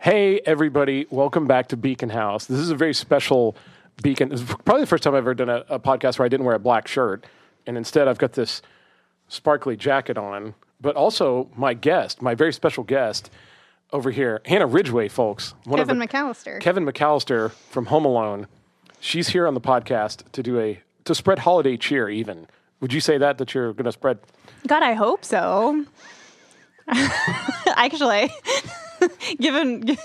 Hey, everybody. Welcome back to Beacon House. This is a very special Beacon. This is probably the first time I've ever done a podcast where I didn't wear a black shirt. And instead, I've got this sparkly jacket on. But also, my guest, my very special guest over here, Hannah Ridgeway, folks. Kevin McAllister. Kevin McAllister from Home Alone. She's here on the podcast to spread holiday cheer, even. Would you say that you're going to spread? God, I hope so. Actually, given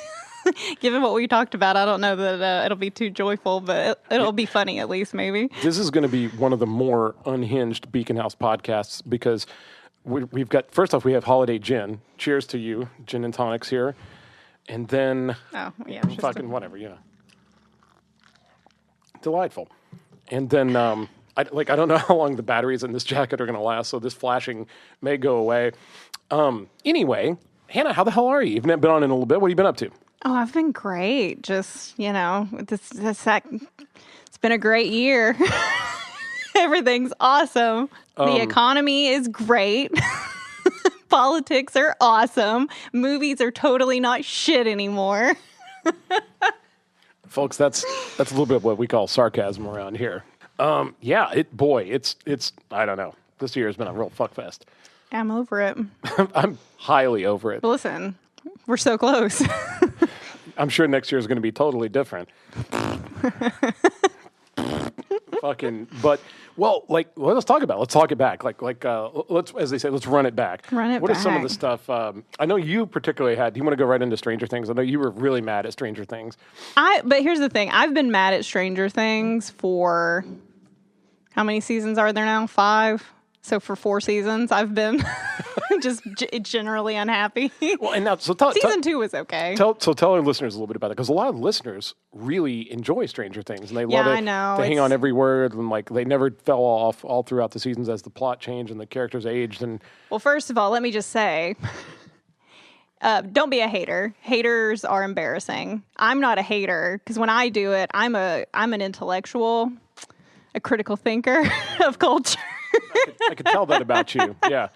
what we talked about, I don't know that it'll be too joyful, but it'll be funny at least, maybe. This is going to be one of the more unhinged Beacon House podcasts because we've got, first off, we have holiday gin. Cheers to you, gin and tonics here. And then, fucking whatever, Delightful. And then, I don't know how long the batteries in this jacket are going to last, so this flashing may go away. Anyway, Hannah, how the hell are you? You've been on in a little bit. What have you been up to? Oh, I've been great. Just, it's been a great year. Everything's awesome. The economy is great. Politics are awesome. Movies are totally not shit anymore. Folks, that's a little bit of what we call sarcasm around here. It's I don't know. This year has been a real fuckfest. I'm over it. I'm highly over it. Listen, we're so close. I'm sure next year is going to be totally different. Let's talk about it. Let's talk it back. Let's, as they say, let's run it back. What is some of the stuff? I know you particularly had. Do you want to go right into Stranger Things? I know you were really mad at Stranger Things. But here's the thing. I've been mad at Stranger Things for how many seasons are there now? 5. So for 4 seasons, I've been just generally unhappy. Well, and now, season 2 was okay. Tell our listeners a little bit about it, because a lot of listeners really enjoy Stranger Things, and they love it. I know. They hang on every word, and they never fell off all throughout the seasons as the plot changed and the characters aged. And well, first of all, let me just say, don't be a hater. Haters are embarrassing. I'm not a hater, because when I do it, I'm an intellectual, a critical thinker of culture. I could tell that about you. Yeah.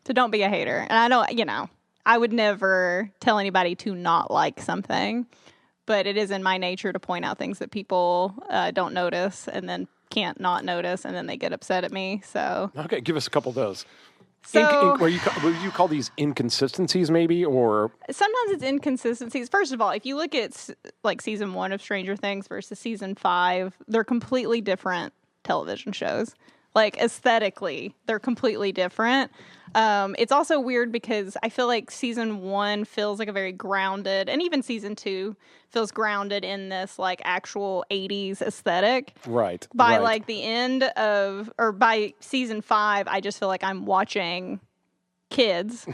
So don't be a hater. And I don't, I would never tell anybody to not like something, but it is in my nature to point out things that people don't notice and then can't not notice, and then they get upset at me. So okay, give us a couple of those. So, would you call these inconsistencies, maybe, or sometimes it's inconsistencies. First of all, if you look at season 1 of Stranger Things versus season 5, they're completely different television shows. Aesthetically, they're completely different. It's also weird because I feel like season 1 feels like a very grounded, and even season 2 feels grounded in this actual 80s aesthetic. Right. By the end of, or by season 5, I just feel like I'm watching kids,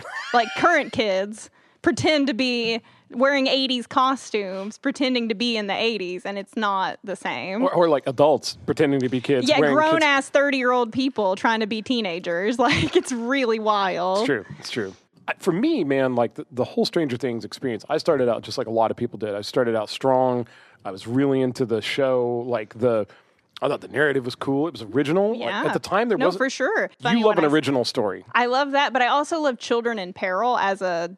current kids, pretend to be wearing 80s costumes, pretending to be in the 80s, and it's not the same. Or adults pretending to be kids. Yeah, grown-ass 30-year-old people trying to be teenagers. It's really wild. It's true. For me, man, the whole Stranger Things experience, I started out just like a lot of people did. I started out strong. I was really into the show. I thought the narrative was cool. It was original. Yeah. At the time, there wasn't. No, for sure. You love an original story. I love that, but I also love children in peril as a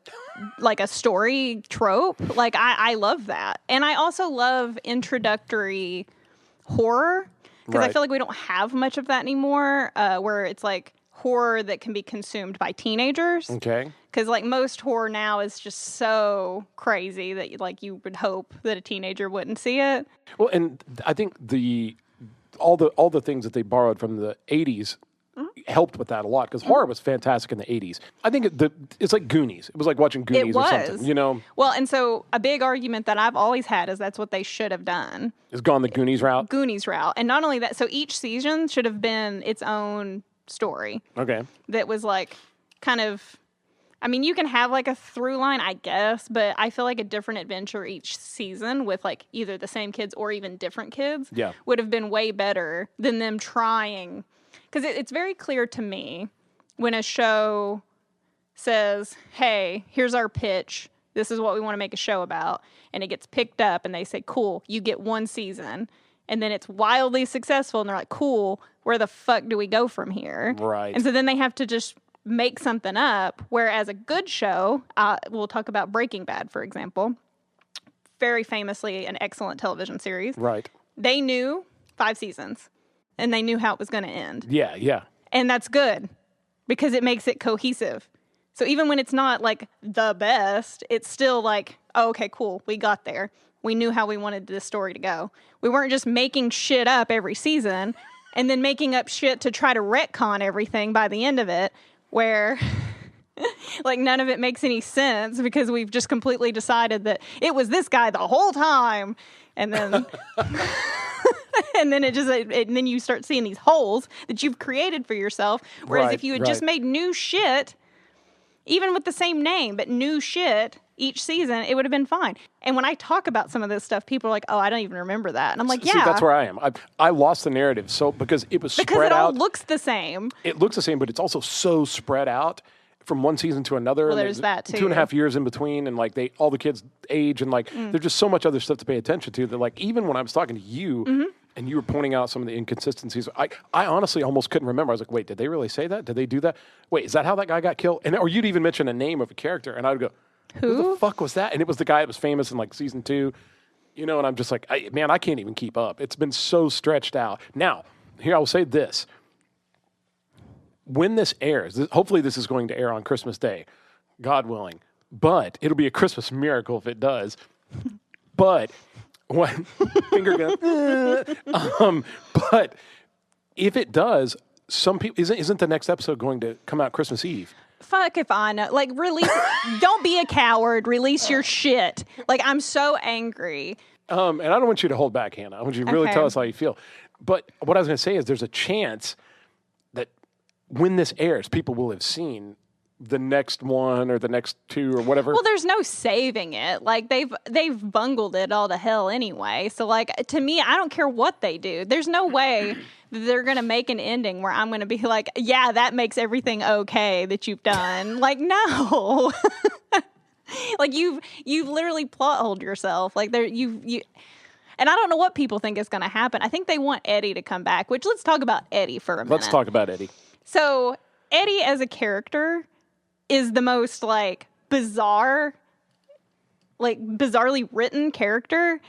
story trope. I love that. And I also love introductory horror, because I feel like we don't have much of that anymore, where it's horror that can be consumed by teenagers. Okay. Because most horror now is just so crazy that you would hope that a teenager wouldn't see it. Well, and I think all the things that they borrowed from the 80s helped with that a lot, because horror was fantastic in the 80s. I think it's like Goonies. It was like watching Goonies or something, Well, and so a big argument that I've always had is that's what they should have done. Is gone the Goonies route? Goonies route. And not only that, so each season should have been its own story. Okay. That was kind of... I mean, you can have a through line, I guess, but I feel like a different adventure each season with either the same kids or even different kids would have been way better than them trying. Because it's very clear to me when a show says, hey, here's our pitch. This is what we want to make a show about. And it gets picked up and they say, cool, you get 1 season. And then it's wildly successful and they're like, cool, where the fuck do we go from here? Right. And so then they have to just make something up, whereas a good show, we'll talk about Breaking Bad, for example, very famously an excellent television series. Right. They knew 5 seasons, and they knew how it was going to end. Yeah, yeah. And that's good because it makes it cohesive. So even when it's not like the best, it's still like, oh, okay, cool, we got there. We knew how we wanted this story to go. We weren't just making shit up every season and then making up shit to try to retcon everything by the end of it, where like none of it makes any sense because we've just completely decided that it was this guy the whole time. And then and then and then you start seeing these holes that you've created for yourself. Whereas if you had just made new shit, even with the same name, but new shit each season, it would have been fine. And when I talk about some of this stuff, people are like, oh, I don't even remember that. And I'm like, yeah. See, that's where I am. I lost the narrative because it was spread out. Because it all looks the same. It looks the same, but it's also so spread out from one season to another. Well, there's that too. 2.5 years in between, and like all the kids age, and like there's just so much other stuff to pay attention to that like even when I was talking to you and you were pointing out some of the inconsistencies, I honestly almost couldn't remember. I was like, wait, did they really say that? Did they do that? Wait, is that how that guy got killed? Or you'd even mention a name of a character, and I would go, who the fuck was that? And it was the guy that was famous in like season 2, and I'm just like, man, I can't even keep up. It's been so stretched out. Now, here I will say this. When this airs, hopefully this is going to air on Christmas Day, God willing, but it'll be a Christmas miracle if it does. But when finger gun, but if it does, some people isn't the next episode going to come out Christmas Eve? Fuck if I know. Like, release. Don't be a coward. Release your shit. Like, I'm so angry. And I don't want you to hold back, Hannah. I want you to really tell us how you feel. But what I was going to say is there's a chance that when this airs, people will have seen the next one or the next 2 or whatever. Well, there's no saving it. Like, they've bungled it all to hell anyway. So, like, to me, I don't care what they do. There's no way they're going to make an ending where I'm going to be like, yeah, that makes everything okay that you've done. Like, no. Like, you've literally plot holed yourself. Like, you and I don't know what people think is going to happen. I think they want Eddie to come back, which let's talk about Eddie for a minute. Let's talk about Eddie. So, Eddie as a character is the most, like, bizarrely written character.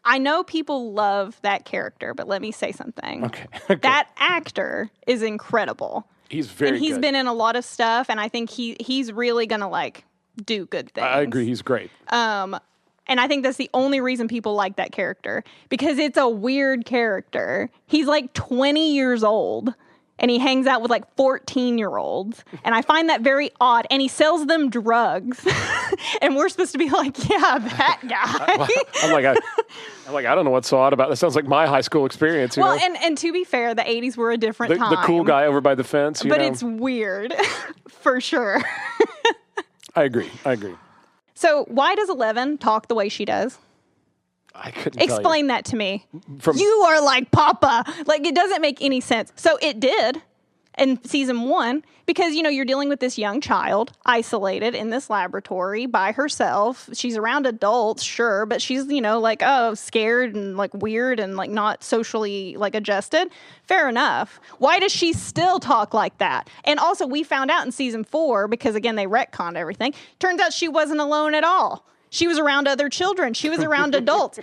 I know people love that character, but let me say something. Okay. That actor is incredible. He's very good. And he's been in a lot of stuff, and I think he's really going to, like, do good things. I agree. He's great. And I think that's the only reason people like that character, because it's a weird character. He's, like, 20 years old. And he hangs out with like 14-year-olds. And I find that very odd. And he sells them drugs. And we're supposed to be like, yeah, that guy. I'm like, I don't know what's so odd about this. Sounds like my high school experience. Well, and to be fair, the 80s were a different time. The cool guy over by the fence. But it's weird, for sure. I agree. So why does 11 talk the way she does? I couldn't tell you. Explain that to me. You are like Papa. Like, it doesn't make any sense. So it did in season 1 because, you're dealing with this young child isolated in this laboratory by herself. She's around adults, sure, but she's, like, scared and, like, weird and, like, not socially, like, adjusted. Fair enough. Why does she still talk like that? And also, we found out in season 4, because, again, they retconned everything, turns out she wasn't alone at all. She was around other children. She was around adults.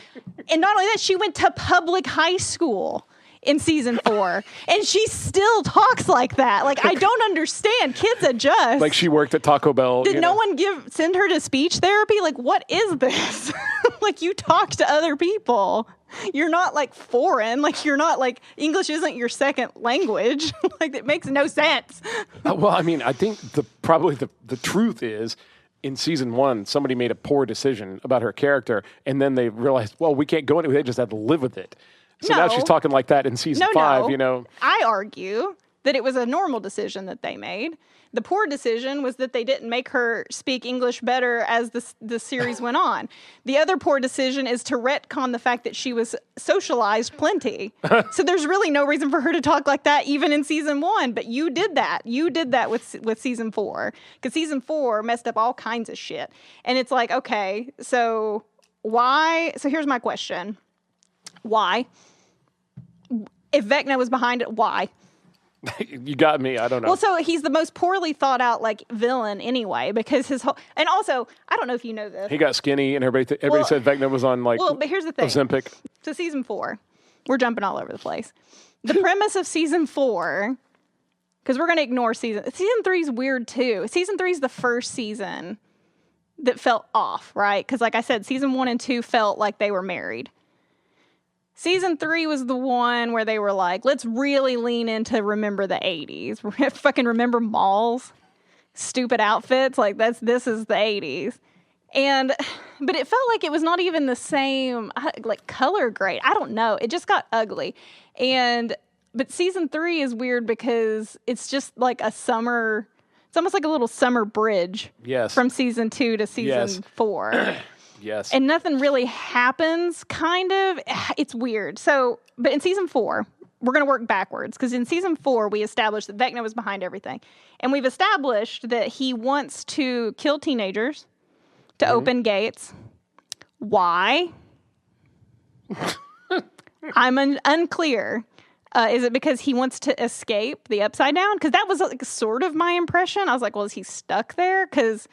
And not only that, she went to public high school in season 4. And she still talks like that. Like, I don't understand. Kids adjust. Like she worked at Taco Bell. Did no one send her to speech therapy? Like, what is this? Like, you talk to other people. You're not, like, foreign. Like, you're not, like, English isn't your second language. Like, it makes no sense. Well, I mean, I think probably the truth is, in season 1, somebody made a poor decision about her character, and then they realized, well, we can't go into it. They just had to live with it. So now she's talking like that in season 5, I argue that it was a normal decision that they made. The poor decision was that they didn't make her speak English better as the series went on. The other poor decision is to retcon the fact that she was socialized plenty. So there's really no reason for her to talk like that even in season 1. But you did that. You did that with season 4. Because season 4 messed up all kinds of shit. And it's like, okay, so why? So here's my question. Why? If Vecna was behind it, why? You got me. I don't know. Well, so he's the most poorly thought out like villain anyway, because his whole, and also I don't know if you know this. He got skinny, and everybody said Vecna was on like. Well, but here's the thing. Ozempic. So season 4, we're jumping all over the place. The premise of season 4, because we're going to ignore season 3 is weird too. Season 3 is the first season that felt off, right? Because like I said, season 1 and 2 felt like they were married. Season 3 was the one where they were like, let's really lean into remember the 80s. Fucking remember malls, stupid outfits. Like this is the 80s. But it felt like it was not even the same, like color grade. I don't know. It just got ugly. But season 3 is weird because it's just like a summer, it's almost like a little summer bridge. Yes. From season 2 to season 4. Yes. And nothing really happens, kind of. It's weird. So, but in season 4, we're going to work backwards. Because in season 4, we established that Vecna was behind everything. And we've established that he wants to kill teenagers to open gates. Why? I'm unclear. Is it because he wants to escape the Upside Down? Because that was like sort of my impression. I was like, well, is he stuck there? Because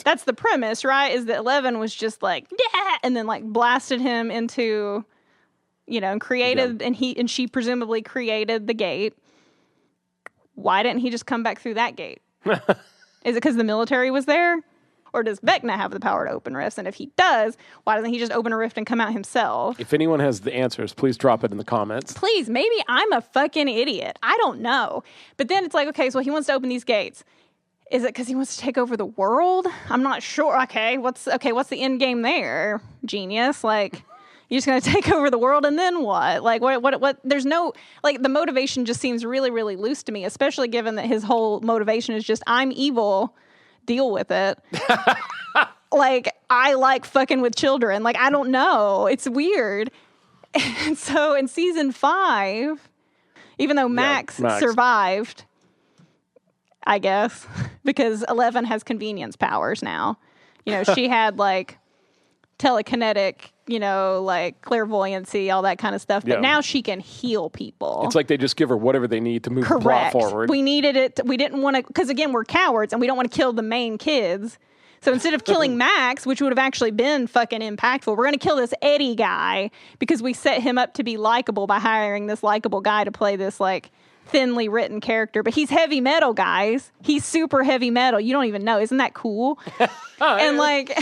that's the premise, right? Is that 11 was just like, yeah, and then like blasted him into, and created, and she presumably created the gate. Why didn't he just come back through that gate? Is it because the military was there? Or does Vecna have the power to open rifts? And if he does, why doesn't he just open a rift and come out himself? If anyone has the answers, please drop it in the comments. Please, maybe I'm a fucking idiot. I don't know. But then it's like, okay, so he wants to open these gates. Is it because he wants to take over the world? I'm not sure. Okay, what's the end game there, genius? Like, you're just going to take over the world and then what? Like, what? There's no, like, the motivation just seems really, really loose to me, especially given that his whole motivation is just, I'm evil, deal with it. Like, I like fucking with children. Like, I don't know. It's weird. And so in season 5, even though Max survived, I guess, because 11 has convenience powers now. She had like telekinetic, like clairvoyancy, all that kind of stuff. But now she can heal people. It's like they just give her whatever they need to move the plot forward. We needed it. We didn't want to, because again, we're cowards and we don't want to kill the main kids. So instead of killing Max, which would have actually been fucking impactful, we're going to kill this Eddie guy because we set him up to be likable by hiring this likable guy to play this like thinly written character. But he's heavy metal, guys. He's super heavy metal. You don't even know. Isn't that cool? And like...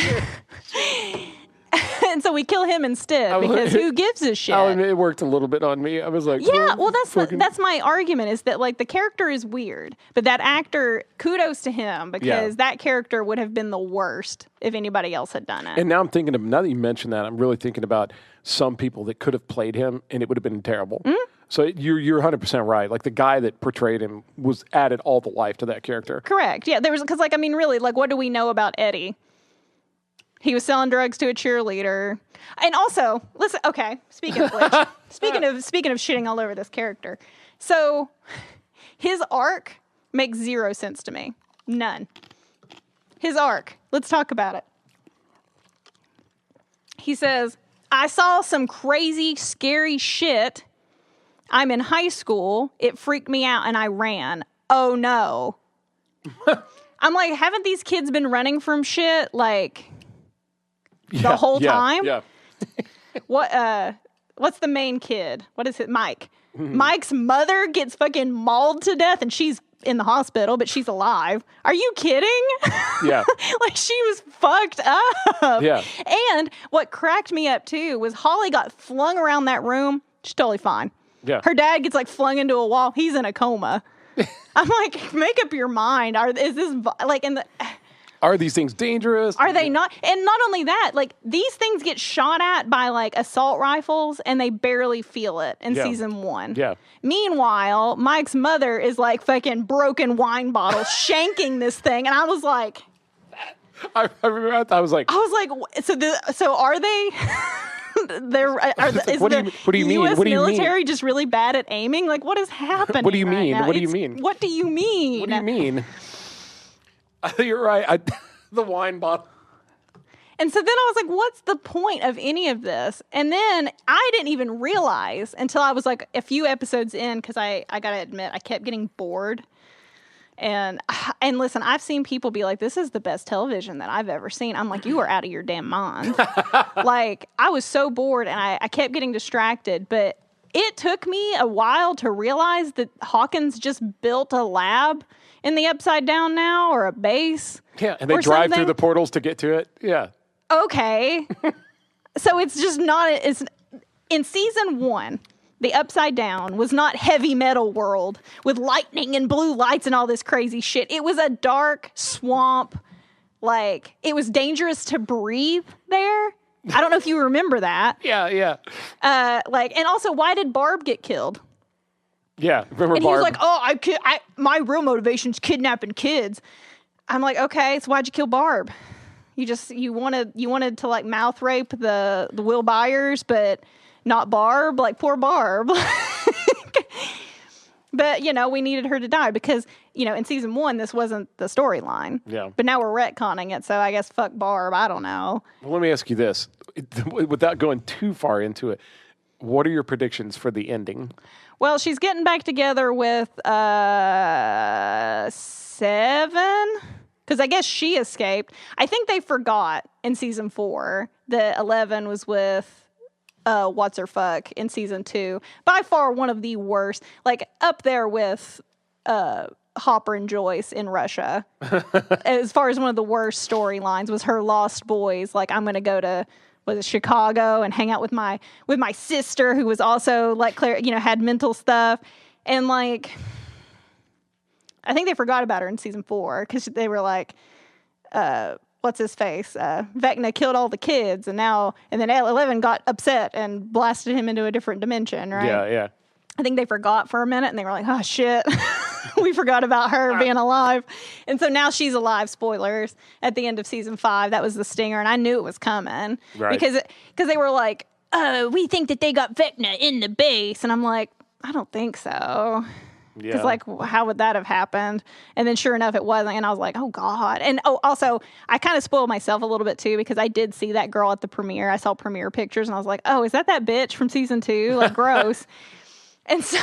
And so we kill him instead because who gives a shit? It worked a little bit on me. I was like, yeah, well, that's my argument is that like the character is weird, but that actor, kudos to him because that character would have been the worst if anybody else had done it. And now I'm thinking now that you mentioned that, I'm really thinking about some people that could have played him and it would have been terrible. Mm-hmm. So you're 100% right. Like the guy that portrayed him was added all the life to that character. Correct. Yeah, there was because like I mean, really, like what do we know about Eddie? He was selling drugs to a cheerleader. And also, listen, okay, speaking of which, speaking of shitting all over this character. So his arc makes zero sense to me. None. His arc. Let's talk about it. He says, I saw some crazy, scary shit. I'm in high school. It freaked me out and I ran. Oh no. I'm like, haven't these kids been running from shit like the whole time? Yeah. What's the main kid? What is it? Mike. Mm-hmm. Mike's mother gets fucking mauled to death and she's in the hospital, but she's alive. Are you kidding? Yeah. Like she was fucked up. Yeah. And what cracked me up too was Holly got flung around that room. She's totally fine. Yeah. Her dad gets like flung into a wall. He's in a coma. I'm like, make up your mind. Is this like in the... Are these things dangerous? Are they not? And not only that, like these things get shot at by like assault rifles and they barely feel it in season 1. Yeah. Meanwhile, Mike's mother is like fucking broken wine bottles shanking this thing. And I was like, I remember I was like, so are they? What do you mean? US What do you military mean? just really bad at aiming? Like what is happening? What do you mean? Right now? What do you mean? What do you mean? What do you mean? You're right. The wine bottle. And so then I was like, what's the point of any of this? And then I didn't even realize until I was like a few episodes in, because I got to admit, I kept getting bored. And listen, I've seen people be like, this is the best television that I've ever seen. I'm like, you are out of your damn mind. Like, I was so bored and I kept getting distracted. But it took me a while to realize that Hawkins just built a lab in the Upside Down now, or a base. Yeah, and they drive through the portals to get to it. Yeah. Okay. So it's just not, it's in season 1, the Upside Down was not heavy metal world with lightning and blue lights and all this crazy shit. It was a dark swamp. Like, it was dangerous to breathe there. I don't know if you remember that. Yeah. And also, why did Barb get killed? Yeah, remember and Barb? He was like, "Oh, my real motivation's kidnapping kids." I'm like, "Okay, so why'd you kill Barb? You wanted to like mouth rape the Will Byers, but not Barb. Like, poor Barb." But we needed her to die because in season 1 this wasn't the storyline. Yeah. But now we're retconning it, so I guess fuck Barb. I don't know. Well, let me ask you this, without going too far into it. What are your predictions for the ending? Well, she's getting back together with 7, because I guess she escaped. I think they forgot in season 4 that 11 was with what's-her-fuck in season 2. By far one of the worst, like up there with Hopper and Joyce in Russia. As far as one of the worst storylines was her Lost Boys. Like, I'm going to go to Chicago and hang out with my sister, who was also like Claire, had mental stuff. And like, I think they forgot about her in season 4 because they were like, what's his face? Vecna killed all the kids, and then 11 got upset and blasted him into a different dimension, right? Yeah. I think they forgot for a minute, and they were like, oh shit. We forgot about her being alive. And so now she's alive, spoilers, at the end of season 5. That was the stinger, and I knew it was coming. Right. Because they were like, we think that they got Vecna in the base. And I'm like, I don't think so. Because, how would that have happened? And then sure enough, it wasn't. And I was like, oh, God. And also, I kind of spoiled myself a little bit, too, because I did see that girl at the premiere. I saw premiere pictures, and I was like, oh, is that bitch from season 2? Like, gross. And so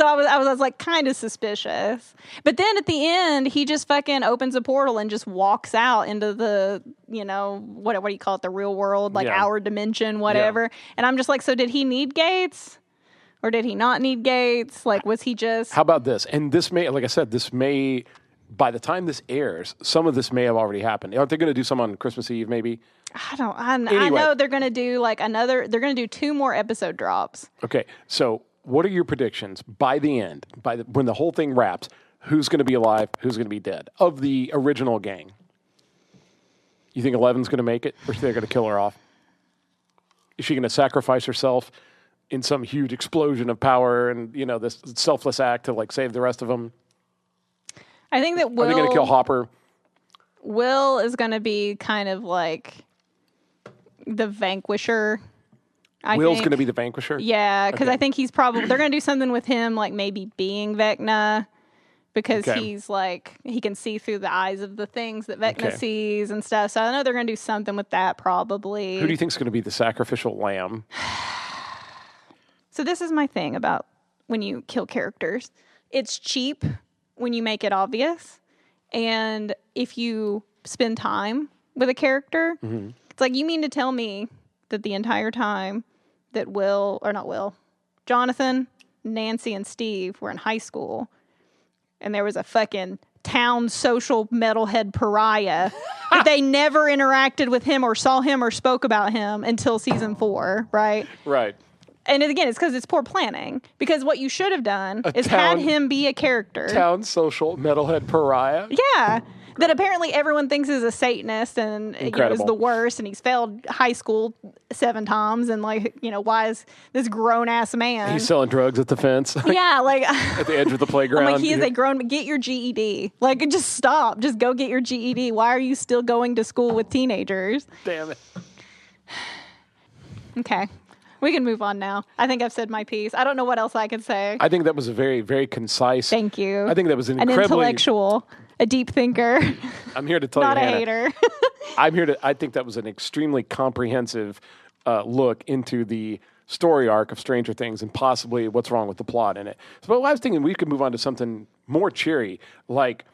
I was like kind of suspicious. But then at the end, he just fucking opens a portal and just walks out into the, what do you call it? The real world, like our dimension, whatever. Yeah. And I'm just like, so did he need gates? Or did he not need gates? Like, was he just... How about this? And this may, like I said, by the time this airs, some of this may have already happened. Aren't they going to do some on Christmas Eve, maybe? I know they're going to do they're going to do 2 more episode drops. Okay, so what are your predictions by the end, when the whole thing wraps? Who's going to be alive? Who's going to be dead of the original gang? You think 11's going to make it, or are they going to kill her off? Is she going to sacrifice herself in some huge explosion of power and this selfless act to like save the rest of them? I think that Are they going to kill Hopper? Will is going to be kind of like the vanquisher. Will's going to be the vanquisher? Yeah, because I think they're going to do something with him, like maybe being Vecna, because he's like, he can see through the eyes of the things that Vecna sees and stuff. So I know they're going to do something with that probably. Who do you think is going to be the sacrificial lamb? So this is my thing about when you kill characters. It's cheap when you make it obvious. And if you spend time with a character, it's like, you mean to tell me that the entire time that Jonathan, Nancy, and Steve were in high school, and there was a fucking town social metalhead pariah, that they never interacted with him or saw him or spoke about him until season 4, right? Right. And again, it's because it's poor planning. Because what you should have done is had him be a character. Town social metalhead pariah? Yeah. That apparently everyone thinks is a Satanist and is the worst, and he's failed high school 7 times, and why is this grown-ass man... He's selling drugs at the fence. Yeah, like... at the edge of the playground. I'm like, he is a grown... Get your GED. Like, just stop. Just go get your GED. Why are you still going to school with teenagers? Damn it. Okay. We can move on now. I think I've said my piece. I don't know what else I could say. I think that was a very, very concise... Thank you. I think that was an incredibly... intellectual a deep thinker. I'm here to tell not you, a Hannah, hater. I think that was an extremely comprehensive look into the story arc of Stranger Things and possibly what's wrong with the plot in it. So I was thinking we could move on to something more cheery, like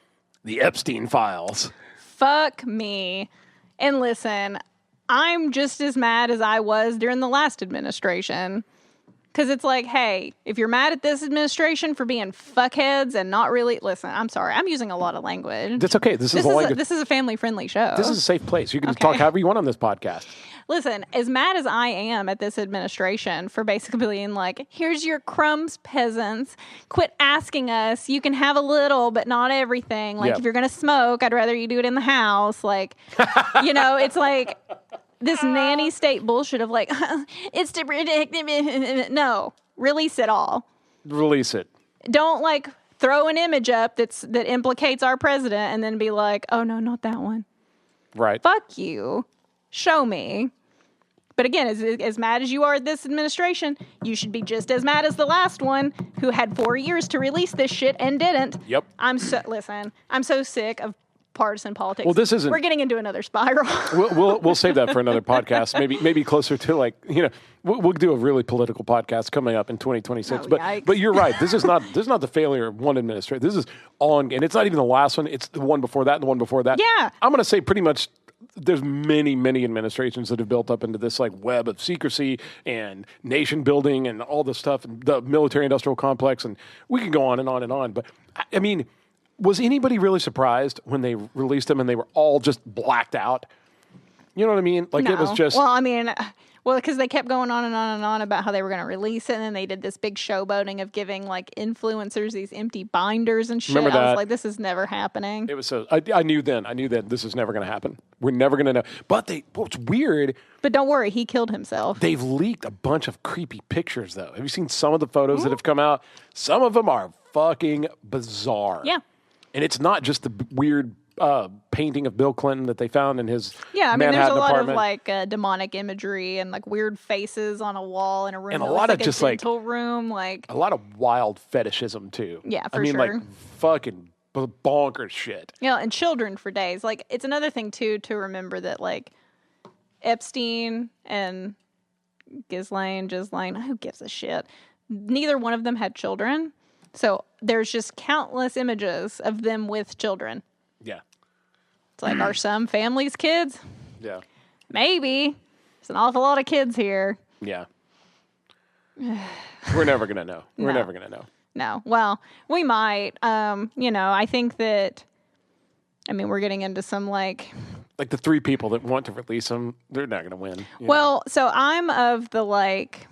the Epstein files. Fuck me. And listen, I'm just as mad as I was during the last administration. Because it's like, hey, if you're mad at this administration for being fuckheads and not really... Listen, I'm sorry. I'm using a lot of language. That's okay. This is a family-friendly show. This is a safe place. You can just talk however you want on this podcast. Listen, as mad as I am at this administration for basically being like, here's your crumbs, peasants. Quit asking us. You can have a little, but not everything. Like, if you're going to smoke, I'd rather you do it in the house. Like, it's like... This nanny state bullshit of like, it's to predict. No, release it all. Release it. Don't like throw an image up that implicates our president and then be like, oh no, not that one. Right. Fuck you. Show me. But again, as mad as you are at this administration, you should be just as mad as the last one who had 4 years to release this shit and didn't. Yep. I'm so sick of partisan politics. Well, this isn't. We're getting into another spiral. We'll save that for another podcast. Maybe closer to like we'll do a really political podcast coming up in 2026. But you're right. This is not the failure of one administration. This is on, and it's not even the last one. It's the one before that and the one before that. Yeah. I'm going to say pretty much. There's many administrations that have built up into this like web of secrecy and nation building and all this stuff and the military industrial complex, and we can go on and on and on. But I mean. Was anybody really surprised when they released them and they were all just blacked out? You know what I mean? Like, no. It was just... Well, because they kept going on and on and on about how they were going to release it, and then they did this big showboating of giving, like, influencers these empty binders and shit. Remember that? I was like, this is never happening. It was so... I knew then this is never going to happen. We're never going to know. But what's weird... But don't worry, he killed himself. They've leaked a bunch of creepy pictures, though. Have you seen some of the photos that have come out? Some of them are fucking bizarre. Yeah. And it's not just the weird painting of Bill Clinton that they found in his Manhattan there's a lot apartment. Of like demonic imagery and like weird faces on a wall in a room. And a lot of just like room, like a lot of wild fetishism too. Yeah, for sure. Like fucking bonkers shit. And children for days. Like it's another thing too to remember that like Epstein and Ghislaine, who gives a shit? Neither one of them had children. So there's just countless images of them with children. Yeah. It's like, are some families kids? Yeah. Maybe. There's an awful lot of kids here. Yeah. We're never going to know. We're never going to know. No. Well, we might. I think that, we're getting into some like the three people that want to release them, they're not going to win. Well, so I'm of the like,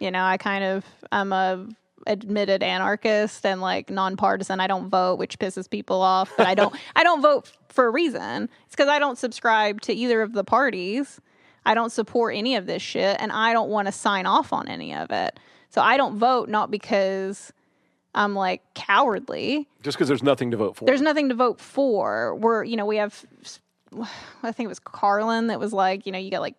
I'm a admitted anarchist and like nonpartisan. I don't vote, which pisses people off, but I don't vote for a reason. It's because I don't subscribe to either of the parties. I don't support any of this shit, and I don't want to sign off on any of it. So I don't vote, not because I'm like cowardly. Just because there's nothing to vote for. There's nothing to vote for. We have, I think it was Carlin that was like, you got like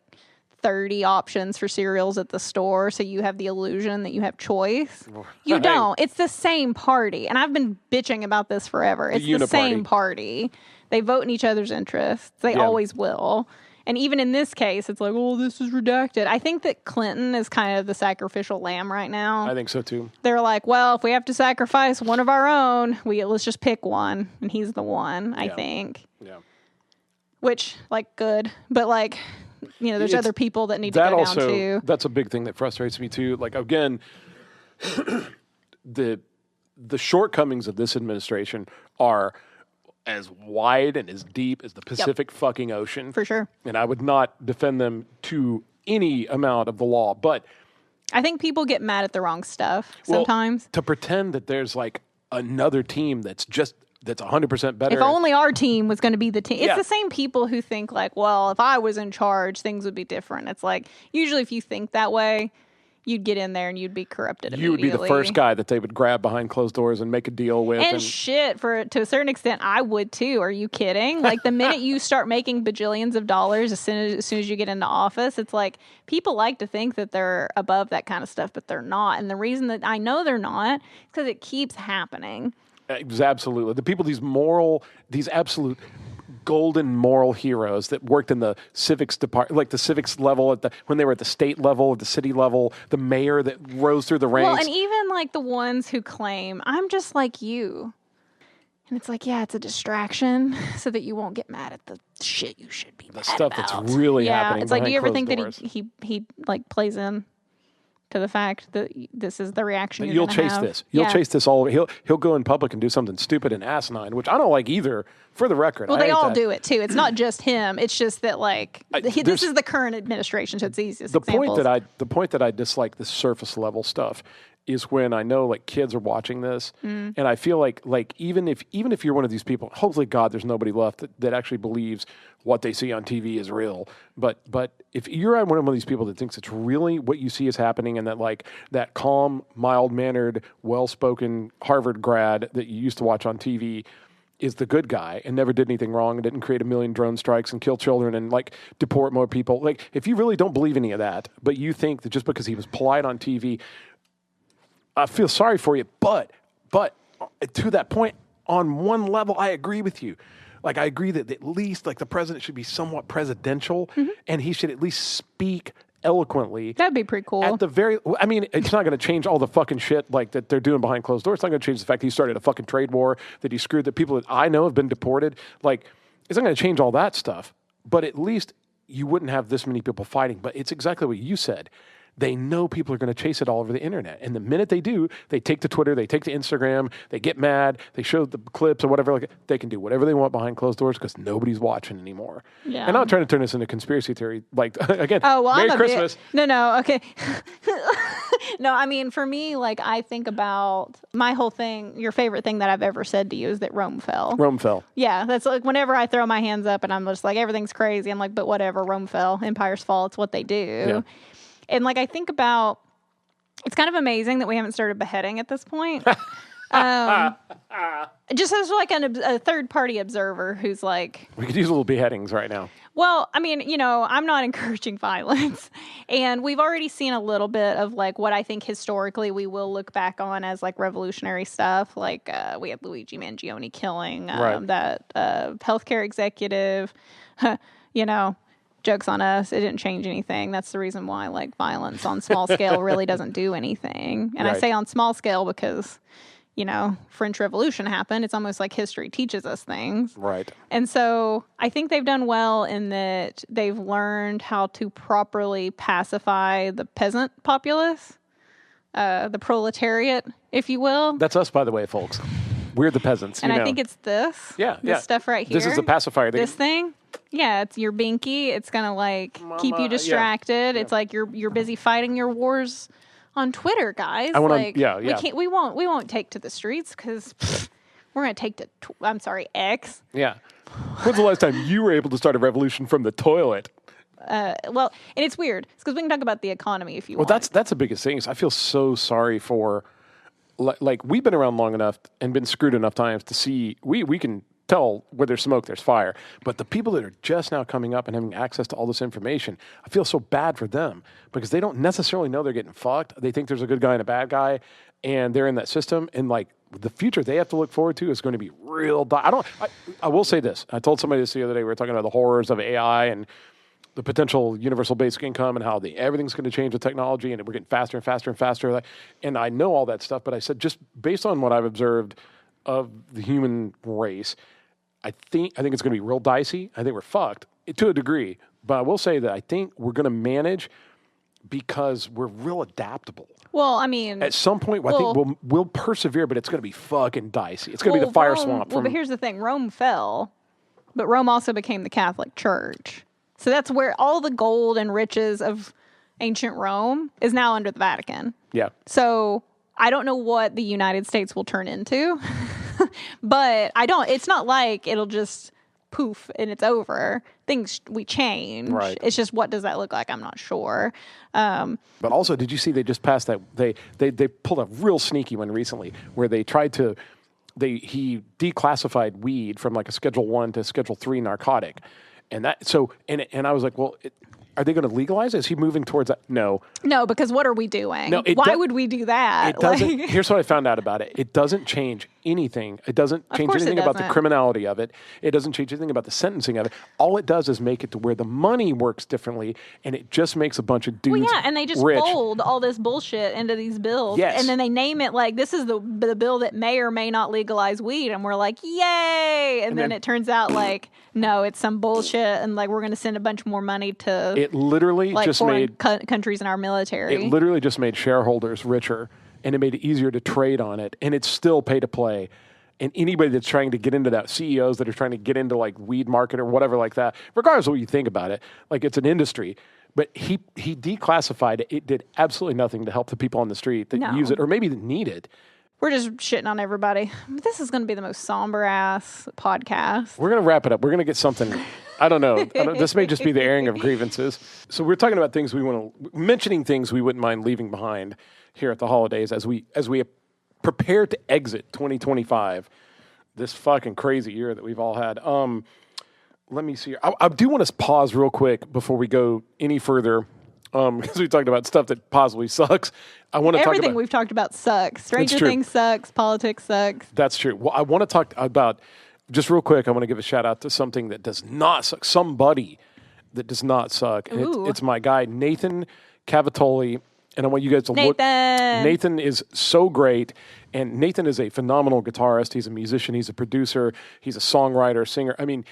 30 options for cereals at the store, so you have the illusion that you have choice. You don't. It's the same party. And I've been bitching about this forever. It's the same party. They vote in each other's interests. They always will. And even in this case, it's like, oh, this is redacted. I think that Clinton is kind of the sacrificial lamb right now. I think so, too. They're like, well, if we have to sacrifice one of our own, let's just pick one. And he's the one, I think. Yeah. Which, like, good. But, like... there's other people that need to go down too. That's a big thing that frustrates me too. Like again, the shortcomings of this administration are as wide and as deep as the Pacific fucking Ocean. For sure. And I would not defend them to any amount of the law, but I think people get mad at the wrong stuff sometimes. To pretend that there's like another team that's 100% better. If only our team was going to be the team. It's the same people who think like, well, if I was in charge, things would be different. It's like, usually if you think that way, you'd get in there and you'd be corrupted immediately. You would be the first guy that they would grab behind closed doors and make a deal with. And shit, to a certain extent, I would too. Are you kidding? Like the minute you start making bajillions of dollars as soon as you get into office, it's like people like to think that they're above that kind of stuff, but they're not. And the reason that I know they're not is because it keeps happening. Absolutely. The people, these absolute golden moral heroes that worked in the civics department, like the civics level when they were at the state level, at the city level, the mayor that rose through the ranks. Well, and even like the ones who claim, I'm just like you. And it's like, yeah, it's a distraction so that you won't get mad at the shit you should be mad stuff about. That's really happening. It's like, do you ever think doors. that he like plays in to the fact that this is the reaction you'll chase have? this. You'll chase this all over. He'll go in public and do something stupid and asinine, which I don't like either. For the record, well, they all do it too. It's not just him. It's just that like this is the current administration, so it's the easiest. The point that I dislike the surface level stuff is when I know like kids are watching this, and I feel like even if you're one of these people, hopefully God, there's nobody left that actually believes what they see on TV is real. But if you're one of these people that thinks it's really what you see is happening, and that like that calm, mild-mannered, well-spoken Harvard grad that you used to watch on TV is the good guy and never did anything wrong and didn't create a million drone strikes and kill children and like deport more people. Like if you really don't believe any of that, but you think that just because he was polite on TV, I feel sorry for you. But to that point, on one level, I agree with you. Like I agree that at least like the president should be somewhat presidential, and he should at least speak eloquently. That'd be pretty cool. At the very, I mean, it's not going to change all the fucking shit like that they're doing behind closed doors. It's not going to change the fact that he started a fucking trade war, that he screwed the people that I know have been deported. Like, it's not going to change all that stuff. But at least you wouldn't have this many people fighting. But it's exactly what you said. They know people are going to chase it all over the internet. And the minute they do, they take to Twitter, they take to Instagram, they get mad, they show the clips or whatever. Like, they can do whatever they want behind closed doors because nobody's watching anymore. Yeah. And I'm not trying to turn this into conspiracy theory. Like, again, Merry Christmas. No, okay. No, I mean, for me, like, I think about my whole thing. Your favorite thing that I've ever said to you is that Rome fell. Rome fell. Yeah, that's like whenever I throw my hands up and I'm just like, everything's crazy. I'm like, but whatever, Rome fell. Empires fall. It's what they do. Yeah. And like I think about, it's kind of amazing that we haven't started beheading at this point. Just as like a third-party observer who's like... We could use little beheadings right now. Well, I mean, I'm not encouraging violence. And we've already seen a little bit of like what I think historically we will look back on as like revolutionary stuff. Like we had Luigi Mangione killing that healthcare executive, Joke's on us. It didn't change anything. That's the reason why like violence on small scale really doesn't do anything. And I say on small scale because, French Revolution happened. It's almost like history teaches us things. Right. And so I think they've done well in that they've learned how to properly pacify the peasant populace, the proletariat, if you will. That's us, by the way, folks. We're the peasants. And I think it's this. This stuff right here. This is the pacifier. This thing. Yeah, it's your binky. It's gonna like keep you distracted. Yeah. It's like you're busy fighting your wars on Twitter, guys. We won't take to the streets because we're gonna take to X. Yeah. When's the last time you were able to start a revolution from the toilet? Well, and it's weird. It's because we can talk about the economy if you want. Well, that's the biggest thing. Is I feel so sorry for. Like we've been around long enough and been screwed enough times to see we can tell where there's smoke, there's fire. But the people that are just now coming up and having access to all this information, I feel so bad for them because they don't necessarily know they're getting fucked. They think there's a good guy and a bad guy, and they're in that system. And like the future they have to look forward to is going to be real. I will say this. I told somebody this the other day. We were talking about the horrors of AI and the potential universal basic income and how everything's going to change with technology and we're getting faster and faster and faster. And I know all that stuff, but I said, just based on what I've observed of the human race, I think it's going to be real dicey. I think we're fucked to a degree, but I will say that I think we're going to manage because we're real adaptable. Well, I mean, at some point, I think we'll persevere, but it's going to be fucking dicey. It's going to be the fire swamp. But here's the thing. Rome fell, but Rome also became the Catholic Church. So that's where all the gold and riches of ancient Rome is now under the Vatican. Yeah. So I don't know what the United States will turn into, but it's not like it'll just poof and it's over. We change. Right. It's just, what does that look like? I'm not sure. But also, did you see they just passed that? They pulled a real sneaky one recently where they tried to, he declassified weed from like a Schedule 1 to Schedule 3 narcotic. And I was like, well, are they going to legalize it? Is he moving towards that? No, because what are we doing? Why would we do that? It doesn't. Here's what I found out about it. It doesn't change anything. It doesn't change anything about the criminality of it. It doesn't change anything about the sentencing of it. All it does is make it to where the money works differently, and it just makes a bunch of dudes and they just rich. fold all this bullshit into these bills. Yes. And then they name it like, this is the bill that may or may not legalize weed. And we're like, yay! And then it turns out like, no, it's some bullshit, and like we're going to send a bunch more money to it literally like just foreign made countries in our military. It literally just made shareholders richer, and it made it easier to trade on it, and it's still pay to play. And anybody that's trying to get into that, CEOs that are trying to get into like weed market or whatever like that, regardless of what you think about it, like it's an industry. But he declassified it. It did absolutely nothing to help the people on the street that use it or maybe that need it. We're just shitting on everybody. This is going to be the most somber ass podcast. We're going to wrap it up. We're going to get something. I don't know. This may just be the airing of grievances. So we're talking about things mentioning things we wouldn't mind leaving behind here at the holidays as we prepare to exit 2025, this fucking crazy year that we've all had. Let me see. I do want to pause real quick before we go any further. Because we talked about stuff that possibly sucks. I want to talk about everything we've talked about sucks. Stranger Things sucks. Politics sucks. That's true. Well, I want to talk about just real quick. I want to give a shout out to something that does not suck. Somebody that does not suck. And it's my guy Nathan Cavatoli. And I want you guys to look. Nathan is so great. And Nathan is a phenomenal guitarist. He's a musician. He's a producer. He's a songwriter, singer. I mean,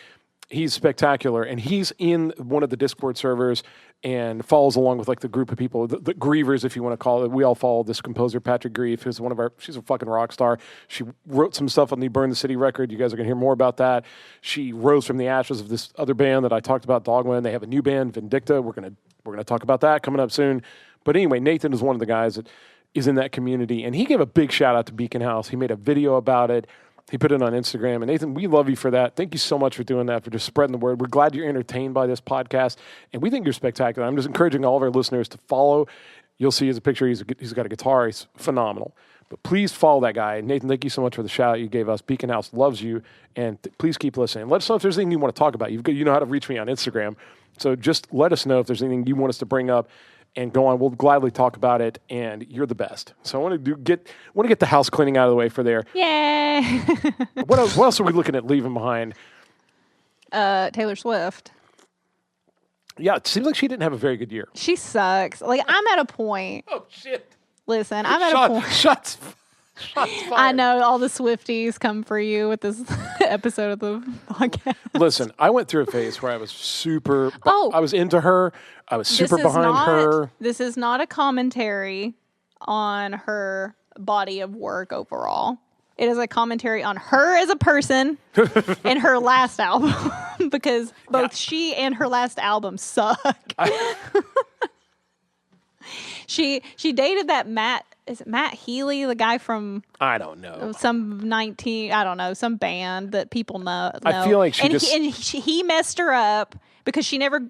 he's spectacular. And he's in one of the Discord servers and follows along with like the group of people, the Grievers, if you want to call it. We all follow this composer, Patrick Grieve, who's she's a fucking rock star. She wrote some stuff on the Burn the City record. You guys are going to hear more about that. She rose from the ashes of this other band that I talked about, Dogma, and they have a new band, Vindicta. We're going to talk about that coming up soon. But anyway, Nathan is one of the guys that is in that community, and he gave a big shout out to Beacon House. He made a video about it. He put it on Instagram. And Nathan, we love you for that. Thank you so much for doing that, for just spreading the word. We're glad you're entertained by this podcast, and we think you're spectacular. I'm just encouraging all of our listeners to follow. You'll see his picture. He's got a guitar. He's phenomenal. But please follow that guy. Nathan, thank you so much for the shout out you gave us. Beacon House loves you, and please keep listening. Let us know if there's anything you want to talk about. You know how to reach me on Instagram. So just let us know if there's anything you want us to bring up and go on. We'll gladly talk about it, and you're the best. So I want to get the house cleaning out of the way for there. Yay! What else are we looking at leaving behind? Taylor Swift. Yeah, it seems like she didn't have a very good year. She sucks. Like, I'm at a point. Oh, shit. Listen, I'm at a point. Shots fired. I know all the Swifties come for you with this episode of the podcast. Listen, I went through a phase where I was I was into her. I was super behind her. This is not a commentary on her body of work overall. It is a commentary on her as a person and her last album because both she and her last album suck. She dated that Matt. Is it Matt Healy, the guy from I don't know some band that people know? I feel like he messed her up because she never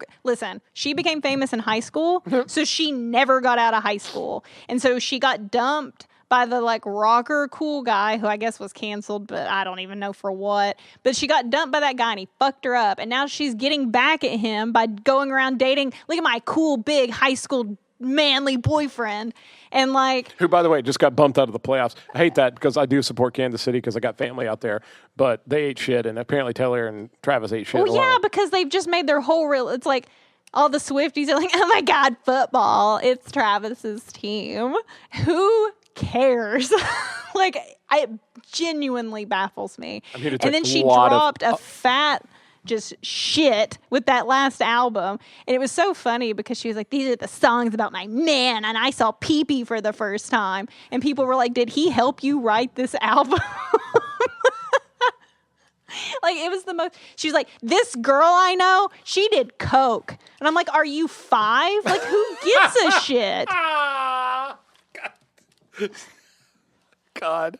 she became famous in high school, so she never got out of high school, and so she got dumped by the like rocker cool guy who I guess was canceled, but I don't even know for what. But she got dumped by that guy and he fucked her up, and now she's getting back at him by going around dating. Look at my cool big high school manly boyfriend, and like, who, by the way, just got bumped out of the playoffs. I hate that because I do support Kansas City because I got family out there, but they ate shit, and apparently Taylor and Travis ate shit. Well, yeah, because they've just made their whole it's like all the Swifties are like, oh my god, football, it's Travis's team. Who cares? Like, it genuinely baffles me. And then she dropped a fat just shit with that last album, and it was so funny because she was like, these are the songs about my man, and I saw pee-pee for the first time, and people were like, did he help you write this album? Like, it was the most. She was like, this girl I know, she did coke, and I'm like, are you 5? Like, who gives a shit? God.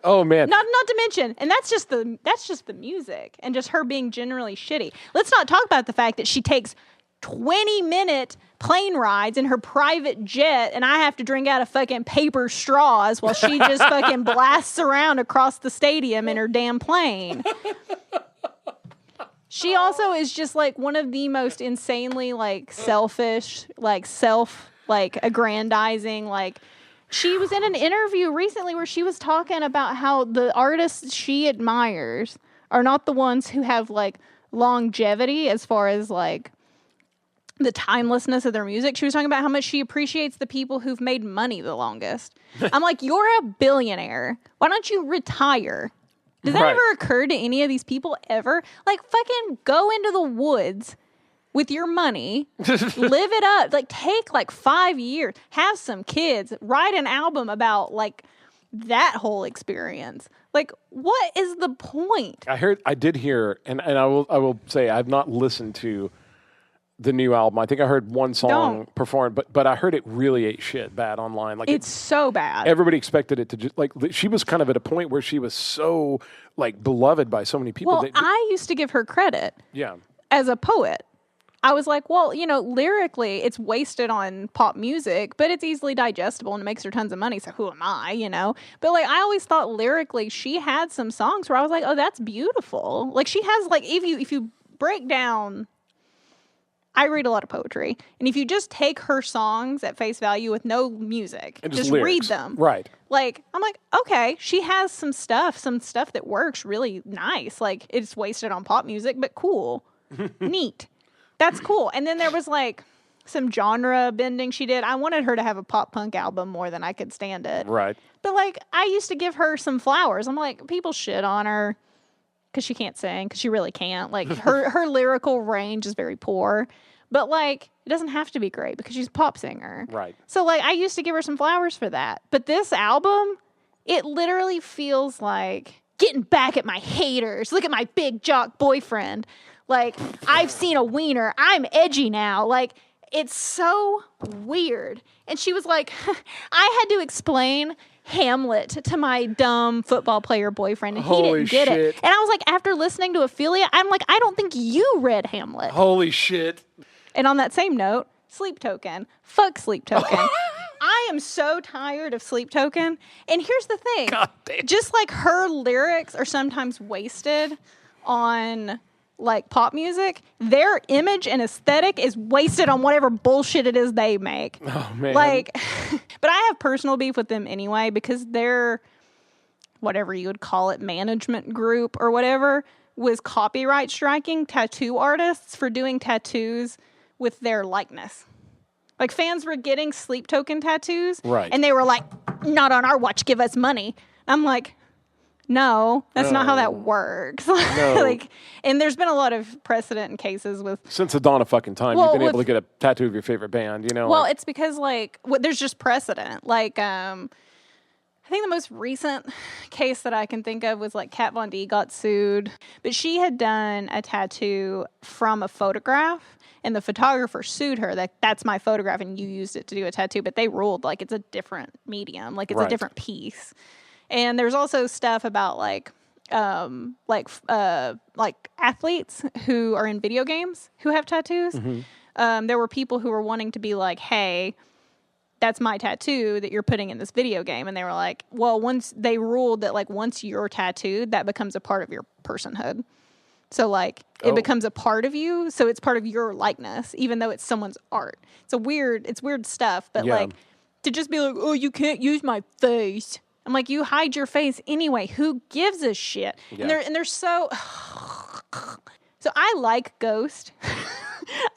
Oh man. Not to mention, and that's just the music and just her being generally shitty. Let's not talk about the fact that she takes 20-minute plane rides in her private jet, and I have to drink out of fucking paper straws while she just fucking blasts around across the stadium in her damn plane. She also is just like one of the most insanely like selfish, like self like aggrandizing, like She was in an interview recently where she was talking about how the artists she admires are not the ones who have like longevity as far as like the timelessness of their music. She was talking about how much she appreciates the people who've made money the longest. I'm like, you're a billionaire. Why don't you retire? Does that ever occur to any of these people ever? Like, fucking go into the woods with your money, live it up, like take like 5 years, have some kids, write an album about like that whole experience. Like, what is the point? I did hear, and I will say I've not listened to the new album. I think I heard one song performed, but I heard it really ate shit bad online. Like it's so bad. Everybody expected it to just like she was kind of at a point where she was so like beloved by so many people. Well, I used to give her credit. Yeah. As a poet. I was like, well, you know, lyrically, it's wasted on pop music, but it's easily digestible and it makes her tons of money. So who am I, you know? But like, I always thought lyrically, she had some songs where I was like, oh, that's beautiful. Like she has like, if you break down, I read a lot of poetry, and if you just take her songs at face value with no music, and just read them, right? Like I'm like, okay, she has some stuff that works really nice. Like it's wasted on pop music, but cool, neat. That's cool. And then there was like some genre bending she did. I wanted her to have a pop punk album more than I could stand it. Right. But like I used to give her some flowers. I'm like, people shit on her because she can't sing, because she really can't. Like her lyrical range is very poor. But like it doesn't have to be great because she's a pop singer. Right. So like I used to give her some flowers for that. But this album, it literally feels like getting back at my haters. Look at my big jock boyfriend. Like, I've seen a wiener. I'm edgy now. Like, it's so weird. And she was like, I had to explain Hamlet to my dumb football player boyfriend, and he didn't get it. And I was like, after listening to Ophelia, I'm like, I don't think you read Hamlet. Holy shit. And on that same note, Sleep Token. Fuck Sleep Token. I am so tired of Sleep Token. And here's the thing. God damn. Just like her lyrics are sometimes wasted on like pop music, their image and aesthetic is wasted on whatever bullshit it is they make. Oh man. Like, but I have personal beef with them anyway because their, whatever you would call it, management group or whatever, was copyright striking tattoo artists for doing tattoos with their likeness. Like fans were getting Sleep Token tattoos. Right. And they were like, not on our watch, give us money. I'm like, no, that's not how that works. No. Like, and there's been a lot of precedent in cases with since the dawn of fucking time, you've been able to get a tattoo of your favorite band, you know? Well, it's because like there's just precedent. Like, I think the most recent case that I can think of was like Kat Von D got sued, but she had done a tattoo from a photograph, and the photographer sued her that that's my photograph and you used it to do a tattoo, but they ruled like it's a different medium, like it's a different piece. And there's also stuff about like athletes who are in video games who have tattoos. Mm-hmm. There were people who were wanting to be like, hey, that's my tattoo that you're putting in this video game. And they were like, well, once they ruled that like once you're tattooed, that becomes a part of your personhood. So like it becomes a part of you. So it's part of your likeness, even though it's someone's art. It's weird stuff. But like to just be like, oh, you can't use my face. I'm like, you hide your face anyway. Who gives a shit? Yeah. And they're so. So I like Ghost.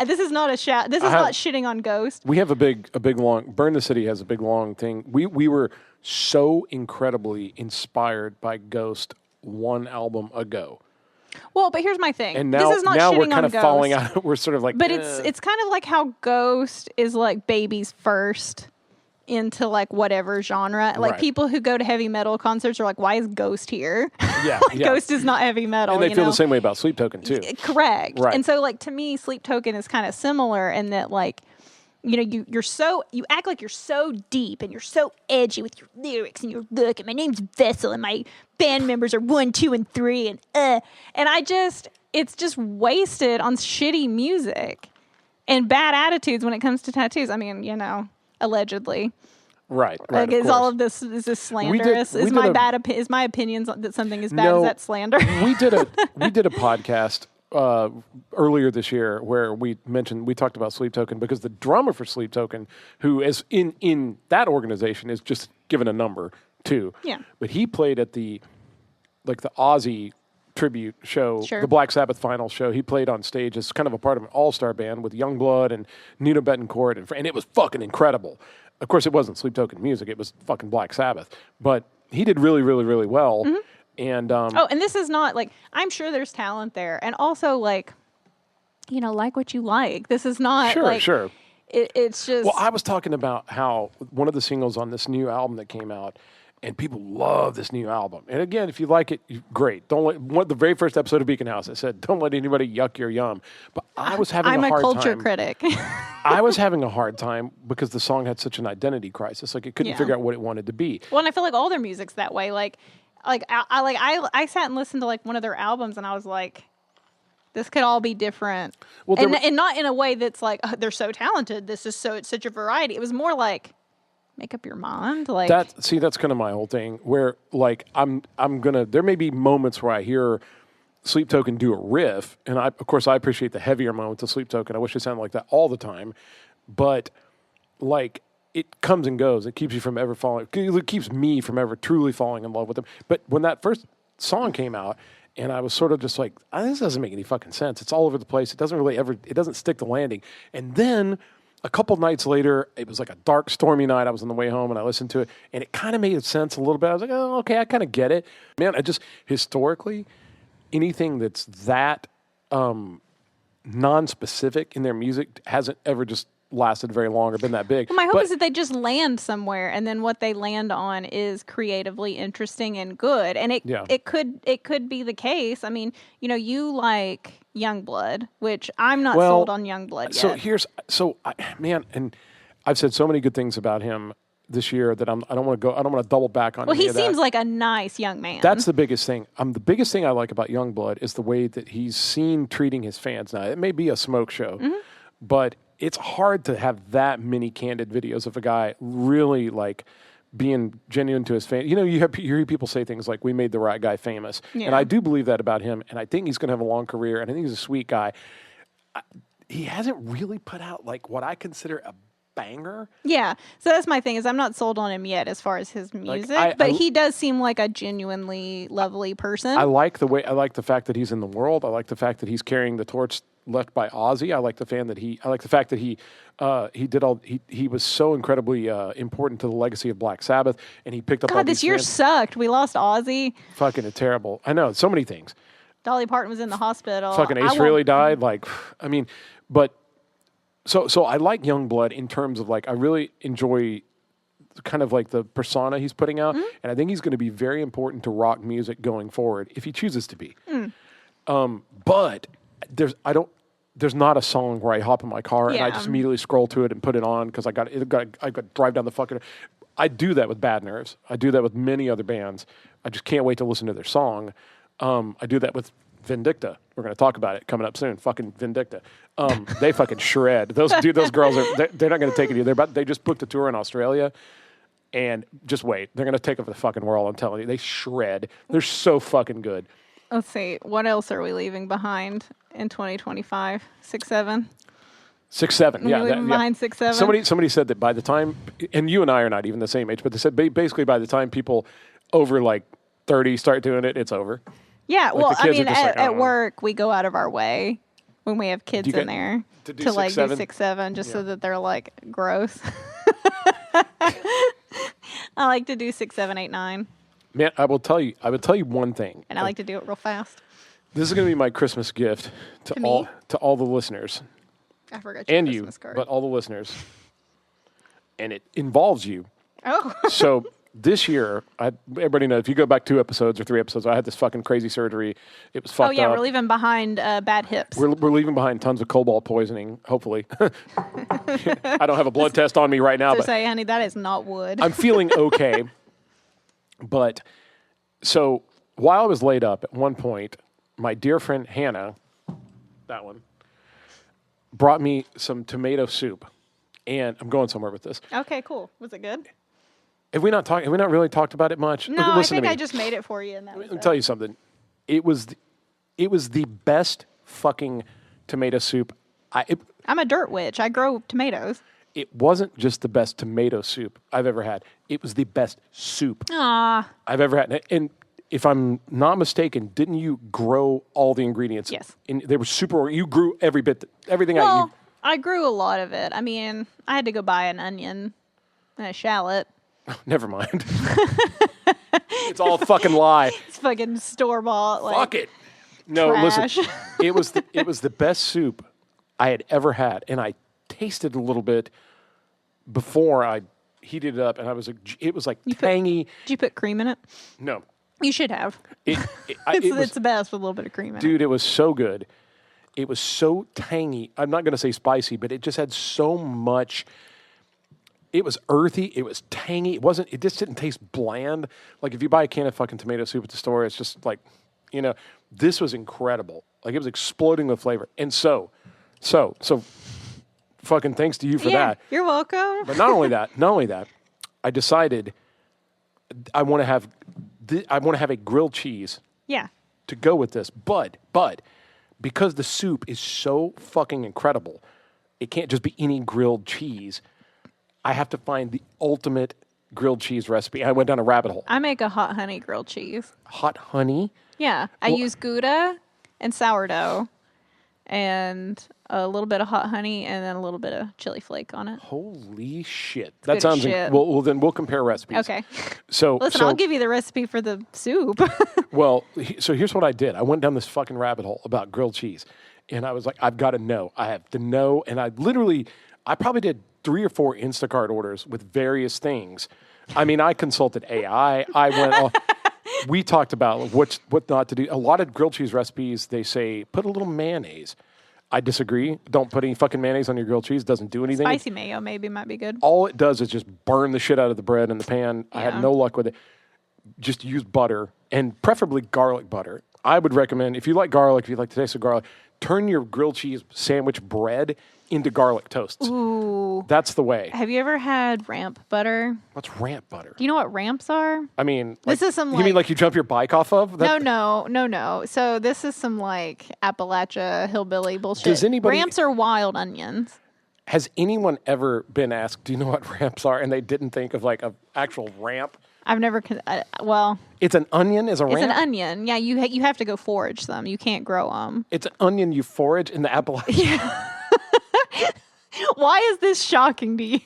This is not a shout. This is not shitting on Ghost. We have a big long. Burn the City has a big long thing. We were so incredibly inspired by Ghost one album ago. Well, but here's my thing. And now, this is not now shitting we're kind on of Ghost, falling out. We're sort of like, but it's kind of like how Ghost is like babies first into like whatever genre. Like people who go to heavy metal concerts are like, why is Ghost here? Yeah, Ghost is not heavy metal. And they feel the same way about Sleep Token too. Correct. Right. And so like to me, Sleep Token is kind of similar in that like, you know, you act like you're so deep and you're so edgy with your lyrics and you're look, and my name's Vessel and my band members are 1, 2, and 3 and it's just wasted on shitty music and bad attitudes when it comes to tattoos. I mean, you know, allegedly. Right. Like, is all of this, is this slanderous? Is my opinions that something is bad? Is that slander? we did a podcast earlier this year where we talked about Sleep Token because the drummer for Sleep Token, who is in that organization, is just given a number too. Yeah. But he played at the Ozzy tribute show, Sure. the Black Sabbath final show. He played on stage as kind of a part of an all-star band with Youngblood and Nina Bettencourt, and it was fucking incredible. Of course, it wasn't Sleep Token music; it was fucking Black Sabbath. But he did really, really, really well. Mm-hmm. And and this is not like, I'm sure there's talent there, and also like what you like. This is not sure. It's just. Well, I was talking about how one of the singles on this new album that came out. And people love this new album. And again, if you like it, great. The very first episode of Beacon House, I said, don't let anybody yuck your yum. But I was having a hard time. I'm a culture critic. I was having a hard time because the song had such an identity crisis. Like, it couldn't figure out what it wanted to be. Well, and I feel like all their music's that way. I sat and listened to like one of their albums, and I was like, this could all be different. Well, and not in a way that's like, oh, they're so talented. It's such a variety. It was more like, make up your mind. That's kind of my whole thing where like there may be moments where I hear Sleep Token do a riff, and of course I appreciate the heavier moments of Sleep Token. I wish it sounded like that all the time, but like it comes and goes. It keeps you from ever falling. It keeps me from ever truly falling in love with them. But when that first song came out, and I was sort of just like, this doesn't make any fucking sense. It's all over the place. It doesn't stick the landing. And then a couple nights later, it was like a dark, stormy night. I was on the way home, and I listened to it, and it kind of made sense a little bit. I was like, oh, okay, I kind of get it. Man, historically, anything that's that non-specific in their music hasn't ever just lasted very long or been that big. Well, my hope is that they just land somewhere, and then what they land on is creatively interesting and good. And it could be the case. I mean, you like Youngblood, which I'm not sold on Youngblood yet. And I've said so many good things about him this year that I don't want to double back on. Well, he seems like a nice young man. That's the biggest thing. The biggest thing I like about Youngblood is the way that he's seen treating his fans. Now, it may be a smoke show, but it's hard to have that many candid videos of a guy really like being genuine to his fans. You hear people say things like, we made the right guy famous. Yeah. And I do believe that about him. And I think he's going to have a long career. And I think he's a sweet guy. He hasn't really put out like what I consider a banger. Yeah. So that's my thing is I'm not sold on him yet as far as his music, but he does seem like a genuinely lovely person. I like the fact that he's in the world. I like the fact that he's carrying the torch left by Ozzy. I like the fact that he was so incredibly important to the legacy of Black Sabbath, and he picked up. God, this year sucked. We lost Ozzy. Fucking terrible. I know so many things. Dolly Parton was in the hospital. Fucking Ace Frehley died. Like, I mean, but so I like Youngblood in terms of like I really enjoy kind of like the persona he's putting out, and I think he's going to be very important to rock music going forward if he chooses to be. But there's not a song where I hop in my car and I just immediately scroll to it and put it on because I got to drive down the fucking. I do that with Bad Nerves. I do that with many other bands. I just can't wait to listen to their song. I do that with Vindicta. We're going to talk about it coming up soon. Fucking Vindicta. They fucking shred. Those girls they're not going to take it either. They just booked a tour in Australia, and just wait. They're going to take over the fucking world. I'm telling you, they shred. They're so fucking good. Let's see. What else are we leaving behind in 2025? 6-7? 6-7, yeah. Behind 6-7? Somebody said that by the time, and you and I are not even the same age, but they said basically by the time people over like 30 start doing it, it's over. Yeah, well, I mean, at work, we go out of our way when we have kids in there to like do 6-7 just so that they're like gross. I like to do 6, 7, 8, 9. Man, I will tell you one thing. And I like to do it real fast. This is going to be my Christmas gift to all the listeners. I forgot your Christmas card. But all the listeners. And it involves you. Oh. So this year, everybody knows, if you go back 2 episodes or 3 episodes, I had this fucking crazy surgery. It was fucked up. Oh, yeah, we're leaving behind bad hips. We're leaving behind tons of cobalt poisoning, hopefully. I don't have a blood test on me right now. But say, honey, that is not wood. I'm feeling okay. But so while I was laid up at one point, my dear friend Hannah, that one, brought me some tomato soup. And I'm going somewhere with this. Okay, cool. Was it good? Have we not really talked about it much? No, I think I just made it for you. And Let me tell you something. It was the best fucking tomato soup. I'm a dirt witch. I grow tomatoes. It wasn't just the best tomato soup I've ever had. It was the best soup I've ever had. And if I'm not mistaken, didn't you grow all the ingredients? Yes. And they were you grew everything Well, out. I grew a lot of it. I mean, I had to go buy an onion and a shallot. Never mind. It's all a fucking lie. It's fucking store-bought. Like, fuck it. No, trash. listen. It was the best soup I had ever had, and I tasted a little bit before I heated it up, and it was like tangy. Did you put cream in it? No. You should have. It's the best with a little bit of cream in it. Dude, it was so good. It was so tangy. I'm not going to say spicy, but it just had so much. It was earthy. It was tangy. It just didn't taste bland. Like if you buy a can of fucking tomato soup at the store, it's just like, this was incredible. Like it was exploding with flavor. And so fucking thanks to you for that. You're welcome. But not only that, I decided I want to have a grilled cheese. Yeah. To go with this, but because the soup is so fucking incredible, it can't just be any grilled cheese. I have to find the ultimate grilled cheese recipe. I went down a rabbit hole. I make a hot honey grilled cheese. Hot honey? Yeah. I use Gouda and sourdough and a little bit of hot honey and then a little bit of chili flake on it. Holy shit. That sounds shit. Well, then we'll compare recipes. Okay. Listen, I'll give you the recipe for the soup. Well, so here's what I did. I went down this fucking rabbit hole about grilled cheese. And I was like, I've got to know. I have to know. And I probably did 3 or 4 Instacart orders with various things. I mean, I consulted AI. We talked about what not to do. A lot of grilled cheese recipes, they say, put a little mayonnaise. I disagree. Don't put any fucking mayonnaise on your grilled cheese. It doesn't do anything. Spicy mayo maybe might be good. All it does is just burn the shit out of the bread in the pan. Yeah. I had no luck with it. Just use butter, and preferably garlic butter. I would recommend, if you like garlic, if you like the taste of garlic, turn your grilled cheese sandwich bread into garlic toasts. Ooh. That's the way. Have you ever had ramp butter? What's ramp butter? Do you know what ramps are? I mean, this is some. You mean like you jump your bike off of? No. So this is some like Appalachia hillbilly bullshit. Ramps are wild onions. Has anyone ever been asked, do you know what ramps are? And they didn't think of like an actual ramp? I've never. It's an onion is a ramp? It's an onion. Yeah, you have to go forage them. You can't grow them. It's an onion you forage in the Appalachia. Yeah. Why is this shocking to you?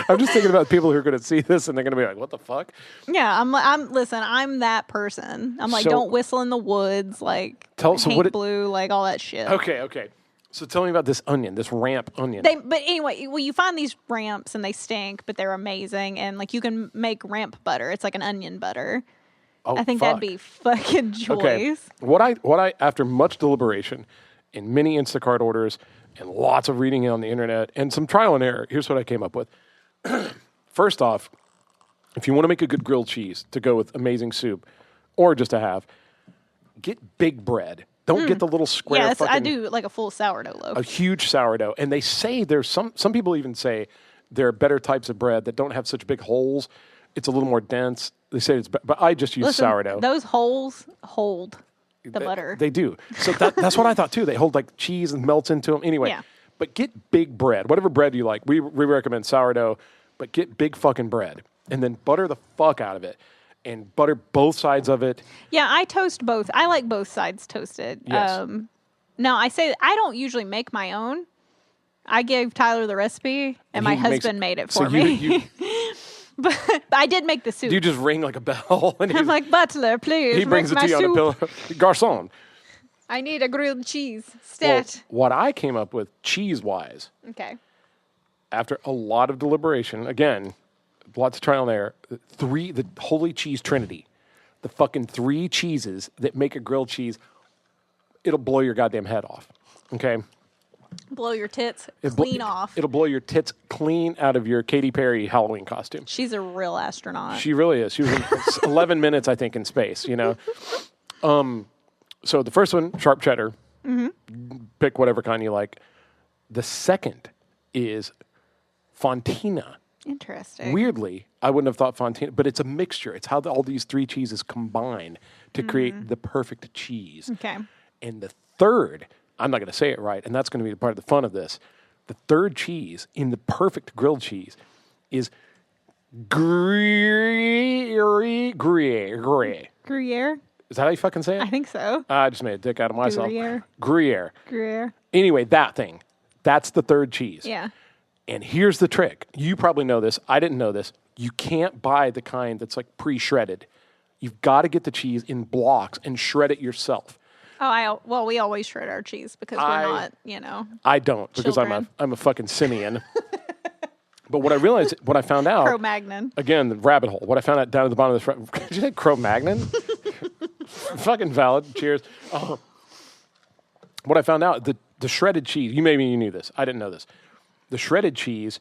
I'm just thinking about people who are going to see this and they're going to be like, what the fuck? Yeah, I'm that person. I'm like, don't whistle in the woods, like paint blue, like all that shit. Okay. So tell me about this onion, this ramp onion. But anyway, well, you find these ramps and they stink, but they're amazing. And like you can make ramp butter. It's like an onion butter. Oh, I think that'd be fucking choice. Okay. What I after much deliberation and many Instacart orders and lots of reading on the internet and some trial and error, here's what I came up with. First off, if you want to make a good grilled cheese to go with amazing soup or just to have, get big bread. Don't get the little square. Yeah, I do like a full sourdough loaf. A huge sourdough. And they say there's some people even say there are better types of bread that don't have such big holes. It's a little more dense. They say it's, but I just use sourdough. Those holes hold the butter. They do. So that's what I thought too. They hold like cheese and melts into them. Anyway, yeah. But get big bread, whatever bread you like. We recommend sourdough, but get big fucking bread and then butter the fuck out of it. And butter both sides of it. Yeah, I toast both. I like both sides toasted. Yes. Now, I say I don't usually make my own. I gave Tyler the recipe, and my husband made it for me. But I did make the soup. Do you just ring like a bell? And I'm like, butler, please. He brings it to you on a pillow. Garçon. I need a grilled cheese. Stat. Well, what I came up with cheese-wise. Okay. After a lot of deliberation, again, lots of trial and error. The holy cheese trinity. The fucking 3 cheeses that make a grilled cheese. It'll blow your goddamn head off. Okay? Blow your tits clean off. It'll blow your tits clean out of your Katy Perry Halloween costume. She's a real astronaut. She really is. She was in 11 minutes, I think, in space, you know? So the first one, sharp cheddar. Mm-hmm. Pick whatever kind you like. The second is Fontina. Interesting. Weirdly, I wouldn't have thought Fontina, but it's a mixture. It's how all these 3 cheeses combine to create the perfect cheese. Okay. And the third, I'm not going to say it right, and that's going to be part of the fun of this. The third cheese in the perfect grilled cheese is Gruyere. Gruyere? Is that how you fucking say it? I think so. I just made a dick out of myself. Gruyere. Anyway, that thing. That's the third cheese. Yeah. And here's the trick. You probably know this. I didn't know this. You can't buy the kind that's like pre-shredded. You've got to get the cheese in blocks and shred it yourself. Oh, well, we always shred our cheese because we're not, I don't because I'm a fucking simian. But what I realized, what I found out, Cro-Magnon. Again, the rabbit hole. What I found out down at the bottom of this, did you say Cro-Magnon? Fucking valid. Cheers. Oh. What I found out, the shredded cheese. You knew this. I didn't know this. The shredded cheese,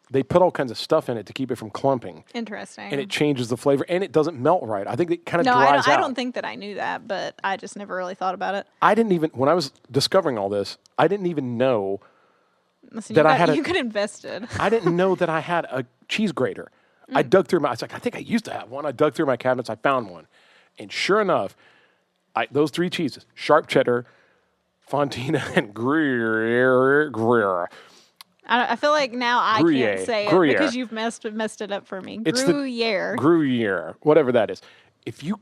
they put all kinds of stuff in it to keep it from clumping. Interesting. And it changes the flavor, and it doesn't melt right. I think it kind of dries out. I don't think that I knew that, but I just never really thought about it. I didn't even, when I was discovering all this, I didn't even know Listen, that you could invested. I didn't know that I had a cheese grater. I dug through I was like, I think I used to have one. I dug through my cabinets. I found one. And sure enough, those three cheeses, sharp cheddar, Fontina, and Gruyere. I feel like now I can't say it because you've messed it up for me. Gruyere. Whatever that is. If you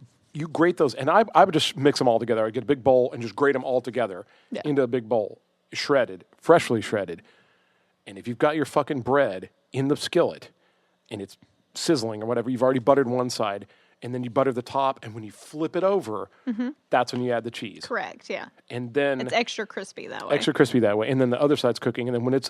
grate those, and I would just mix them all together. I'd get a big bowl and just grate them all together into a big bowl, freshly shredded. And if you've got your fucking bread in the skillet and it's sizzling or whatever, you've already buttered one side, and then you butter the top, and when you flip it over, that's when you add the cheese. Correct, yeah. And then it's extra crispy that way. And then the other side's cooking, and then when it's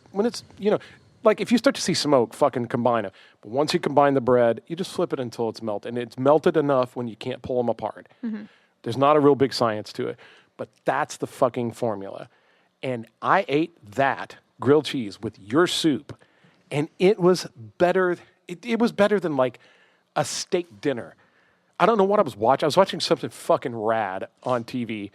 like if you start to see smoke, fucking combine it. But once you combine the bread, you just flip it until it's melted, and it's melted enough when you can't pull them apart. There's not a real big science to it, but that's the fucking formula. And I ate that grilled cheese with your soup, and it was better. It was better than like a steak dinner. I don't know what I was watching. I was watching something fucking rad on TV,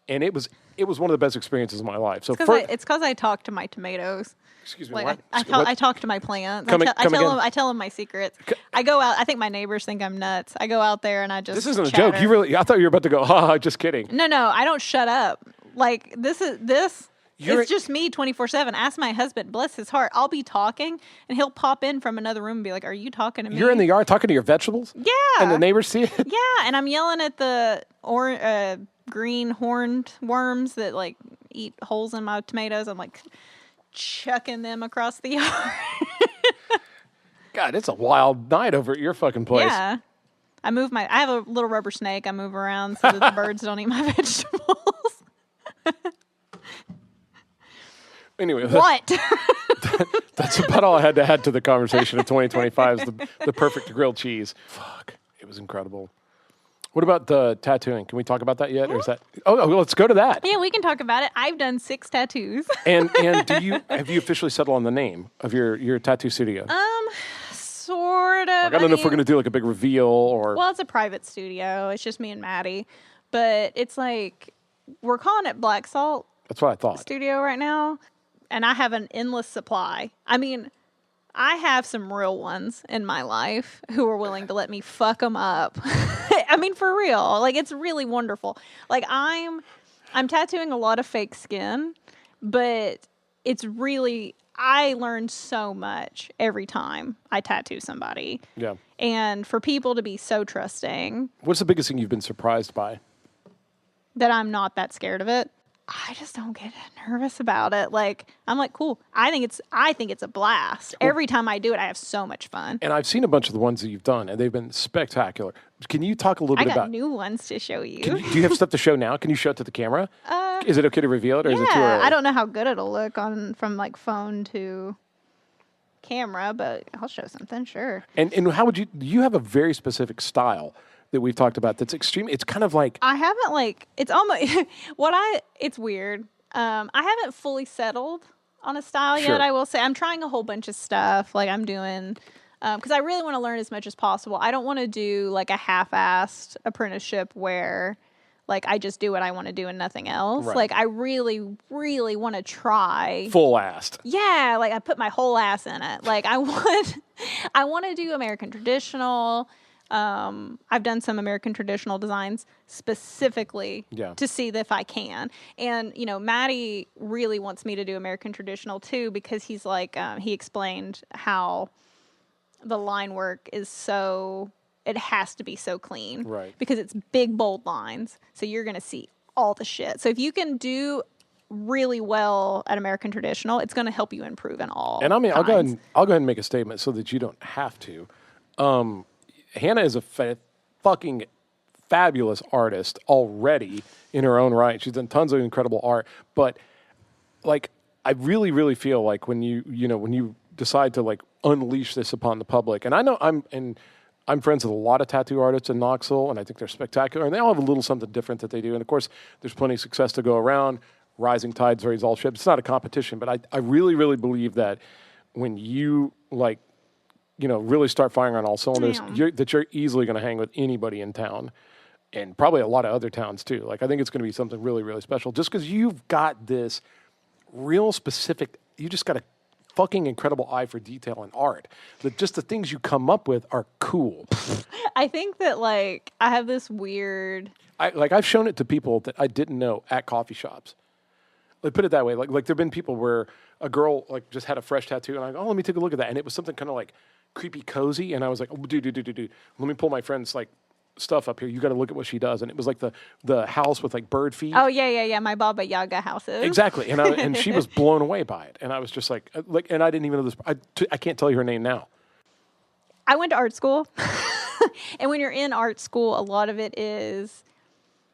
and it was one of the best experiences of my life. So it's because I talk to my tomatoes. Excuse me. Like what? I talk to my plants. I tell them my secrets. I go out. I think my neighbors think I'm nuts. I go out there and I just. This isn't chatter. a joke. I thought you were about to go. Just kidding. No, I don't shut up. Like this. It's just me 24/7. Ask my husband, bless his heart. I'll be talking, and he'll pop in from another room and be like, "Are you talking to me?" You're in the yard talking to your vegetables? Yeah. And the neighbors see it? Yeah, and I'm yelling at the green horned worms that like eat holes in my tomatoes. I'm like chucking them across the yard. God, it's a wild night over at your fucking place. Yeah. I have a little rubber snake I move around so that the birds don't eat my vegetables. Anyway, what? That's about all I had to add to the conversation of 2025 is the perfect grilled cheese. Fuck, it was incredible. What about the tattooing? Can we talk about that yet? Or is that? Oh, let's go to that. Yeah, we can talk about it. I've done 6 tattoos. And have you officially settled on the name of your tattoo studio? Sort of. Like, I don't know if we're gonna do like a big reveal or. Well, it's a private studio. It's just me and Maddie, but it's like we're calling it Black Salt. That's what I thought. Studio right now. And I have an endless supply. I mean, I have some real ones in my life who are willing to let me fuck them up. I mean, for real. Like, it's really wonderful. Like, I'm tattooing a lot of fake skin, but it's really, I learn so much every time I tattoo somebody. Yeah. And for people to be so trusting. What's the biggest thing you've been surprised by? That I'm not that scared of it. I just don't get nervous about it. Like, I'm like, cool. I think it's a blast. Every time I do it, I have so much fun. And I've seen a bunch of the ones that you've done, and they've been spectacular. Can you talk a little bit about... I got new ones to show you. Do you have stuff to show now? Can you show it to the camera? Is it okay to reveal it, or is it too early? I don't know how good it'll look from like phone to camera, but I'll show something, sure. And how would you have a very specific style that we've talked about that's extreme. It's kind of like... I haven't like... It's almost... It's weird. I haven't fully settled on a style yet, I will say. I'm trying a whole bunch of stuff. Like, I'm doing... Because I really want to learn as much as possible. I don't want to do, like, a half-assed apprenticeship where, like, I just do what I want to do and nothing else. Right. Like, I really, really want to try... Full-assed. Yeah, like, I put my whole ass in it. Like, I want to do American traditional... I've done some American traditional designs specifically to see if I can. And, you know, Maddie really wants me to do American traditional too, because he's like, he explained how the line work is so, it has to be so clean. Right. Because it's big, bold lines. So you're going to see all the shit. So if you can do really well at American traditional, it's going to help you improve in all. And I mean, kinds. I'll go ahead and make a statement so that you don't have to. Hannah is a fucking fabulous artist already in her own right. She's done tons of incredible art, but like, I really, really feel like when you decide to like unleash this upon the public, and I know I'm friends with a lot of tattoo artists in Knoxville, and I think they're spectacular, and they all have a little something different that they do. And of course, there's plenty of success to go around. Rising tides raise all ships. It's not a competition, but I really, really believe that when you like, really start firing on all cylinders, you're easily going to hang with anybody in town, and probably a lot of other towns too. Like, I think it's going to be something really, really special just because you've got this real specific, you just got a fucking incredible eye for detail and art. That just the things you come up with are cool. I think that like, I have this weird... I've shown it to people that I didn't know at coffee shops. Like, put it that way. Like there've been people where a girl like just had a fresh tattoo, and I go, oh, let me take a look at that. And it was something kind of like creepy cozy, and I was like, oh, dude, let me pull my friend's like stuff up here. You got to look at what she does. And it was like the house with like bird feet. Oh yeah, my Baba Yaga houses. Exactly. And she was blown away by it. And I was just like, and I didn't even know this. I can't tell you her name now. I went to art school, and when you're in art school, a lot of it is,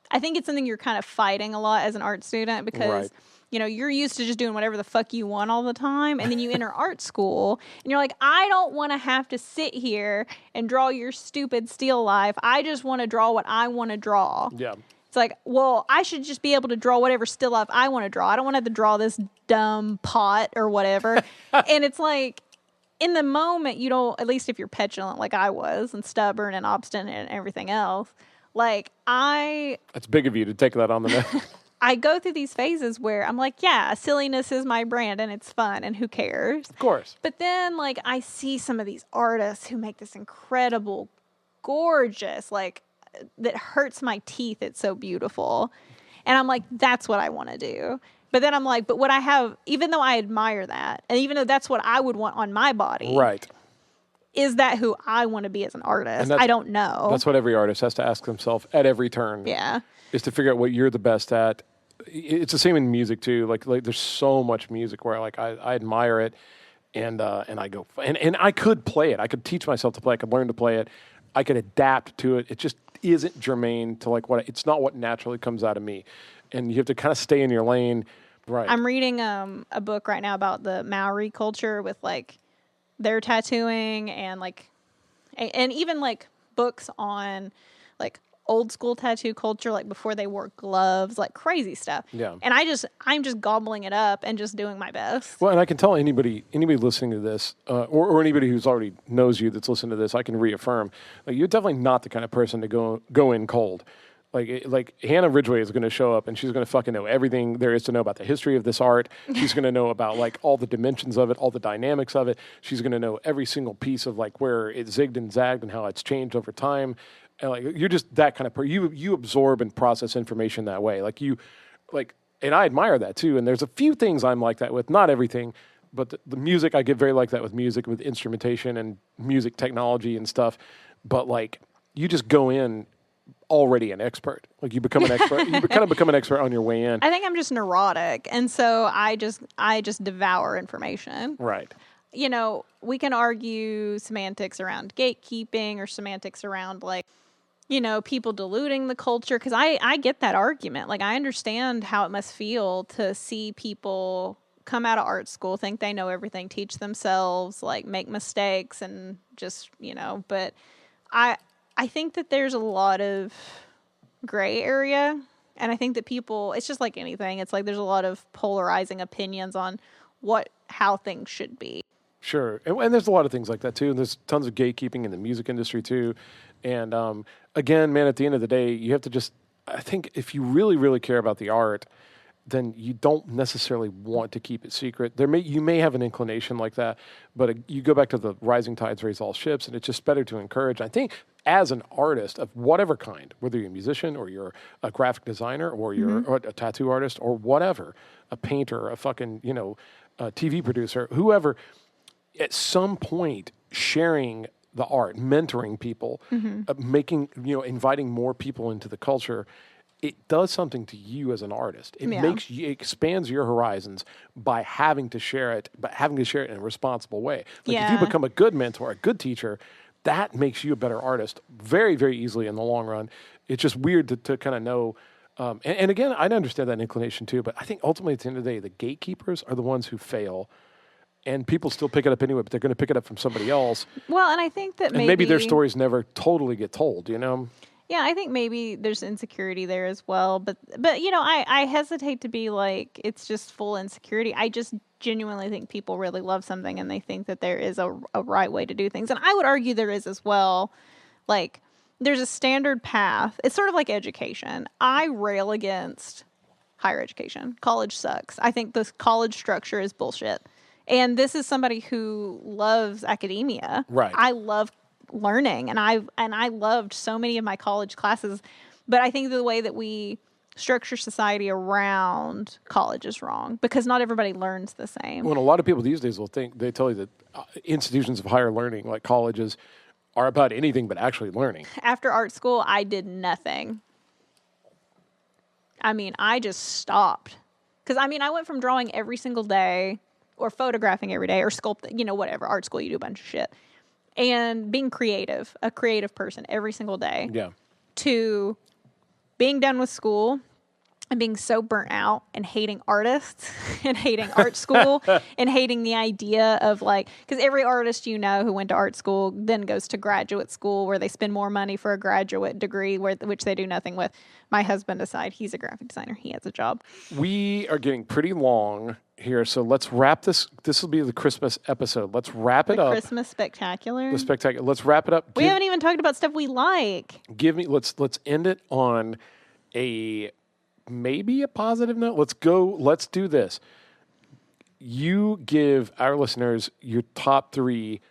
I think it's something you're kind of fighting a lot as an art student because you're used to just doing whatever the fuck you want all the time. And then you enter art school and you're like, I don't want to have to sit here and draw your stupid still life. I just want to draw what I want to draw. Yeah. It's like, well, I should just be able to draw whatever still life I want to draw. I don't want to have to draw this dumb pot or whatever. And it's like, in the moment, you don't, at least if you're petulant like I was and stubborn and obstinate and everything else, like That's big of you to take that on the net. I go through these phases where I'm like, yeah, silliness is my brand and it's fun and who cares? Of course. But then like I see some of these artists who make this incredible, gorgeous, like that hurts my teeth. It's so beautiful. And I'm like, that's what I want to do. But then I'm like, but what I have, even though I admire that, and even though that's what I would want on my body. Right. Is that who I want to be as an artist? I don't know. That's what every artist has to ask themselves at every turn. Yeah. Is to figure out what you're the best at. It's the same in music too. Like there's so much music where like I admire it, and I go and I could play it. I could teach myself to play. I could learn to play it. I could adapt to it. It just isn't germane to like it's not what naturally comes out of me, and you have to kind of stay in your lane. Right. I'm reading a book right now about the Maori culture with like their tattooing and like and even like books on like old school tattoo culture, like before they wore gloves, like crazy stuff. Yeah. And I'm just gobbling it up and just doing my best. Well, and I can tell anybody listening to this, or anybody who's already knows you that's listening to this, I can reaffirm, like you're definitely not the kind of person to go in cold. Like Hannah Ridgeway is going to show up and she's going to fucking know everything there is to know about the history of this art. She's going to know about like all the dimensions of it, all the dynamics of it. She's going to know every single piece of like where it zigged and zagged and how it's changed over time. And like you're just that kind of person. You absorb and process information that way. And I admire that too. And there's a few things I'm like that with, not everything, but the music I get very like that with music, with instrumentation and music technology and stuff. But like you just go in already an expert. Like you become an expert. You kind of become an expert on your way in. I think I'm just neurotic, and so I just devour information. Right. We can argue semantics around gatekeeping or semantics around like, people diluting the culture. Because I get that argument. Like I understand how it must feel to see people come out of art school, think they know everything, teach themselves, like make mistakes and just, but I think that there's a lot of gray area, and I think that people, it's just like anything. It's like there's a lot of polarizing opinions on how things should be. Sure. And there's a lot of things like that too. And there's tons of gatekeeping in the music industry too. And again, man, at the end of the day, you have to just, I think if you really, really care about the art, then you don't necessarily want to keep it secret. You may have an inclination like that, but you go back to the rising tides raise all ships, and it's just better to encourage. I think as an artist of whatever kind, whether you're a musician or you're a graphic designer or you're a tattoo artist or whatever, a painter, a fucking, a TV producer, whoever, at some point sharing the art, mentoring people, inviting more people into the culture, it does something to you as an artist. It it expands your horizons by having to share it, in a responsible way. Like if you become a good mentor, a good teacher, that makes you a better artist very, very easily in the long run. It's just weird to kind of know. And again, I understand that inclination too, but I think ultimately at the end of the day, the gatekeepers are the ones who fail. And people still pick it up anyway, but they're going to pick it up from somebody else. Well, and I think that maybe their stories never totally get told, Yeah, I think maybe there's insecurity there as well. But I hesitate to be like, it's just full insecurity. I just genuinely think people really love something and they think that there is a right way to do things. And I would argue there is as well. Like, there's a standard path. It's sort of like education. I rail against higher education. College sucks. I think this college structure is bullshit. And this is somebody who loves academia. Right. I love learning, and I loved so many of my college classes, but I think the way that we structure society around college is wrong because not everybody learns the same. Well, a lot of people these days they tell you that institutions of higher learning, like colleges, are about anything but actually learning. After art school, I did nothing. I mean, I just stopped. Because, I went from drawing every single day or photographing every day or sculpting, whatever, art school, you do a bunch of shit. And being creative, a creative person every single day. Yeah. To being done with school and being so burnt out and hating artists and hating art school and hating the idea of because every artist who went to art school then goes to graduate school where they spend more money for a graduate degree which they do nothing with. My husband aside, he's a graphic designer. He has a job. We are getting pretty long here, so let's wrap this. This will be the Christmas episode. Let's wrap it up. Christmas spectacular. The spectacular. Let's wrap it up. We haven't even talked about stuff we like. Let's end it on maybe a positive note. Let's do this. You give our listeners your top 3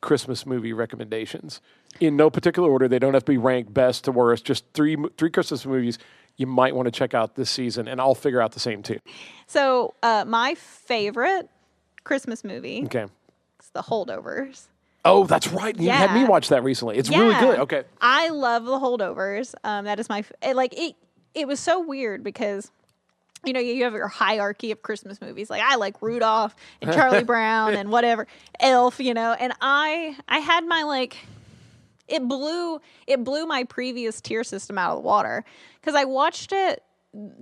Christmas movie recommendations in no particular order. They don't have to be ranked best to worst. Just three Christmas movies you might want to check out this season, and I'll figure out the same too. So my favorite Christmas movie is The Holdovers. Oh, that's right. You had me watch that recently. It's really good. Okay. I love The Holdovers. That is my it was so weird because you have your hierarchy of Christmas movies. Like I like Rudolph and Charlie Brown and whatever, Elf, and I had my it blew my previous tier system out of the water because I watched it.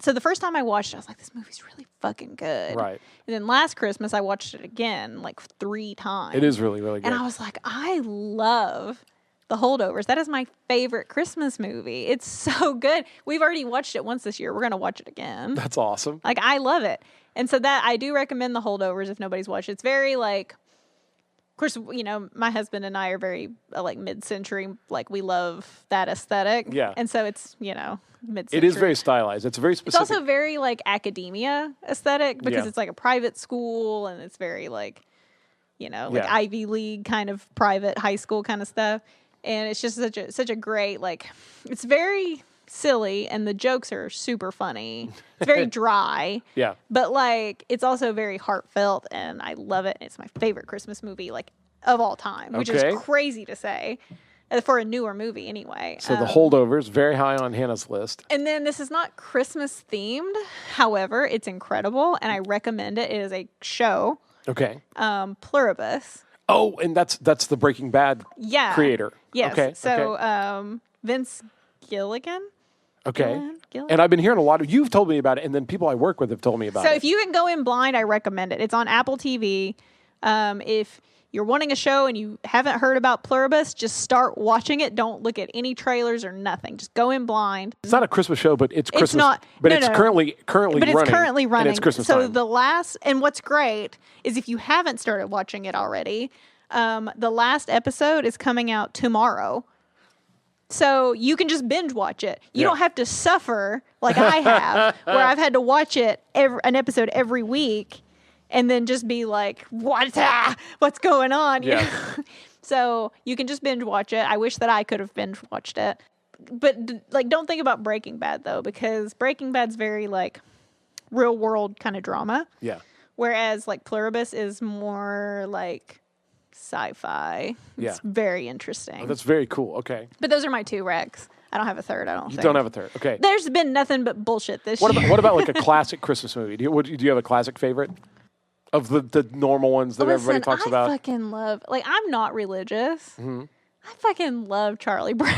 So the first time I watched it, I was like, this movie's really fucking good. Right. And then last Christmas, I watched it again 3 times. It is really, really good. And I was like, I love The Holdovers. That is my favorite Christmas movie. It's so good. We've already watched it once this year. We're going to watch it again. That's awesome. I love it. And so that I do recommend The Holdovers if nobody's watched it. It's very of course, my husband and I are very mid-century. We love that aesthetic. Yeah. And so it's, mid-century. It is very stylized. It's very specific. It's also very academia aesthetic because it's a private school and it's very Ivy League kind of private high school kind of stuff. And it's just such a great, it's very silly and the jokes are super funny. It's very dry. Yeah. But it's also very heartfelt and I love it. It's my favorite Christmas movie of all time, which is crazy to say for a newer movie anyway. So The Holdovers, very high on Hannah's list. And then this is not Christmas themed. However, it's incredible and I recommend it. It is a show. Okay. Pluribus. Oh, and that's the Breaking Bad creator. Yes. Okay. So Vince Gilligan. Okay. And I've been hearing a lot of, you've told me about it, and then people I work with have told me about it. So if you can go in blind, I recommend it. It's on Apple TV. If you're wanting a show and you haven't heard about Pluribus, just start watching it. Don't look at any trailers or nothing. Just go in blind. It's not a Christmas show, but it's Christmas. It's not. But it's currently running. But it's currently running. And it's Christmas so time. And what's great is if you haven't started watching it already, the last episode is coming out tomorrow. So you can just binge watch it. You don't have to suffer like I have, where I've had to watch it an episode every week, and then just be like, what's going on? Yeah. So you can just binge watch it. I wish that I could have binge watched it. But like, don't think about Breaking Bad though, because Breaking Bad's very like real world kind of drama. Yeah. Whereas like Pluribus is more like sci-fi. Yeah. It's very interesting. Oh, that's very cool. Okay. But those are my 2 recs. I don't have a third, I don't think. You don't have a third. Okay. There's been nothing but bullshit this year. What about like a classic Christmas movie? Do you have a classic favorite of the normal ones that everybody talks about? I fucking love, like, I'm not religious. Mm-hmm. I fucking love Charlie Brown.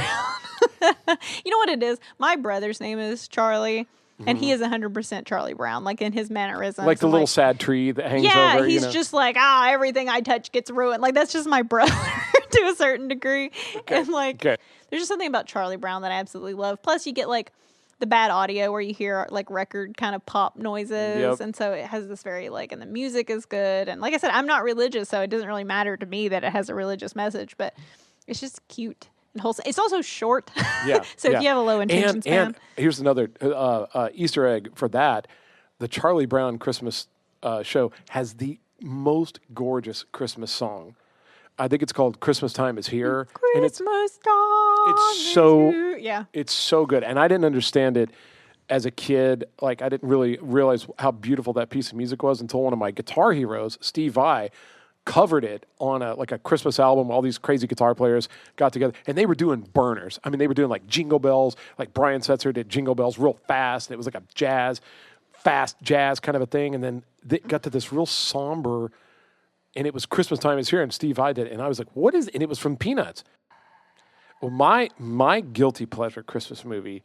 You know what it is? My brother's name is Charlie. And he is 100% Charlie Brown, like in his mannerisms. Like the little sad tree that hangs over. Yeah, he's just like, everything I touch gets ruined. Like, that's just my brother to a certain degree. Okay. And like, there's just something about Charlie Brown that I absolutely love. Plus, you get like the bad audio where you hear like record kind of pop noises. Yep. And so it has this very like, and the music is good. And like I said, I'm not religious, so it doesn't really matter to me that it has a religious message, but it's just cute. And wholesome. It's also short. Yeah. So if you have a low intention span. And here's another Easter egg for that. The Charlie Brown Christmas show has the most gorgeous Christmas song. I think it's called Christmas Time is Here. Christmas Time It's so good. And I didn't understand it as a kid. Like, I didn't really realize how beautiful that piece of music was until one of my guitar heroes, Steve Vai, covered it on a Christmas album. All these crazy guitar players got together, and they were doing burners. I mean, they were doing like Jingle Bells, like Brian Setzer did Jingle Bells real fast, and it was like a fast jazz kind of a thing, and then they got to this real somber, and it was Christmas Time is Here, and Steve Vai did it, and I was like, what is it? And it was from Peanuts. Well, my guilty pleasure Christmas movie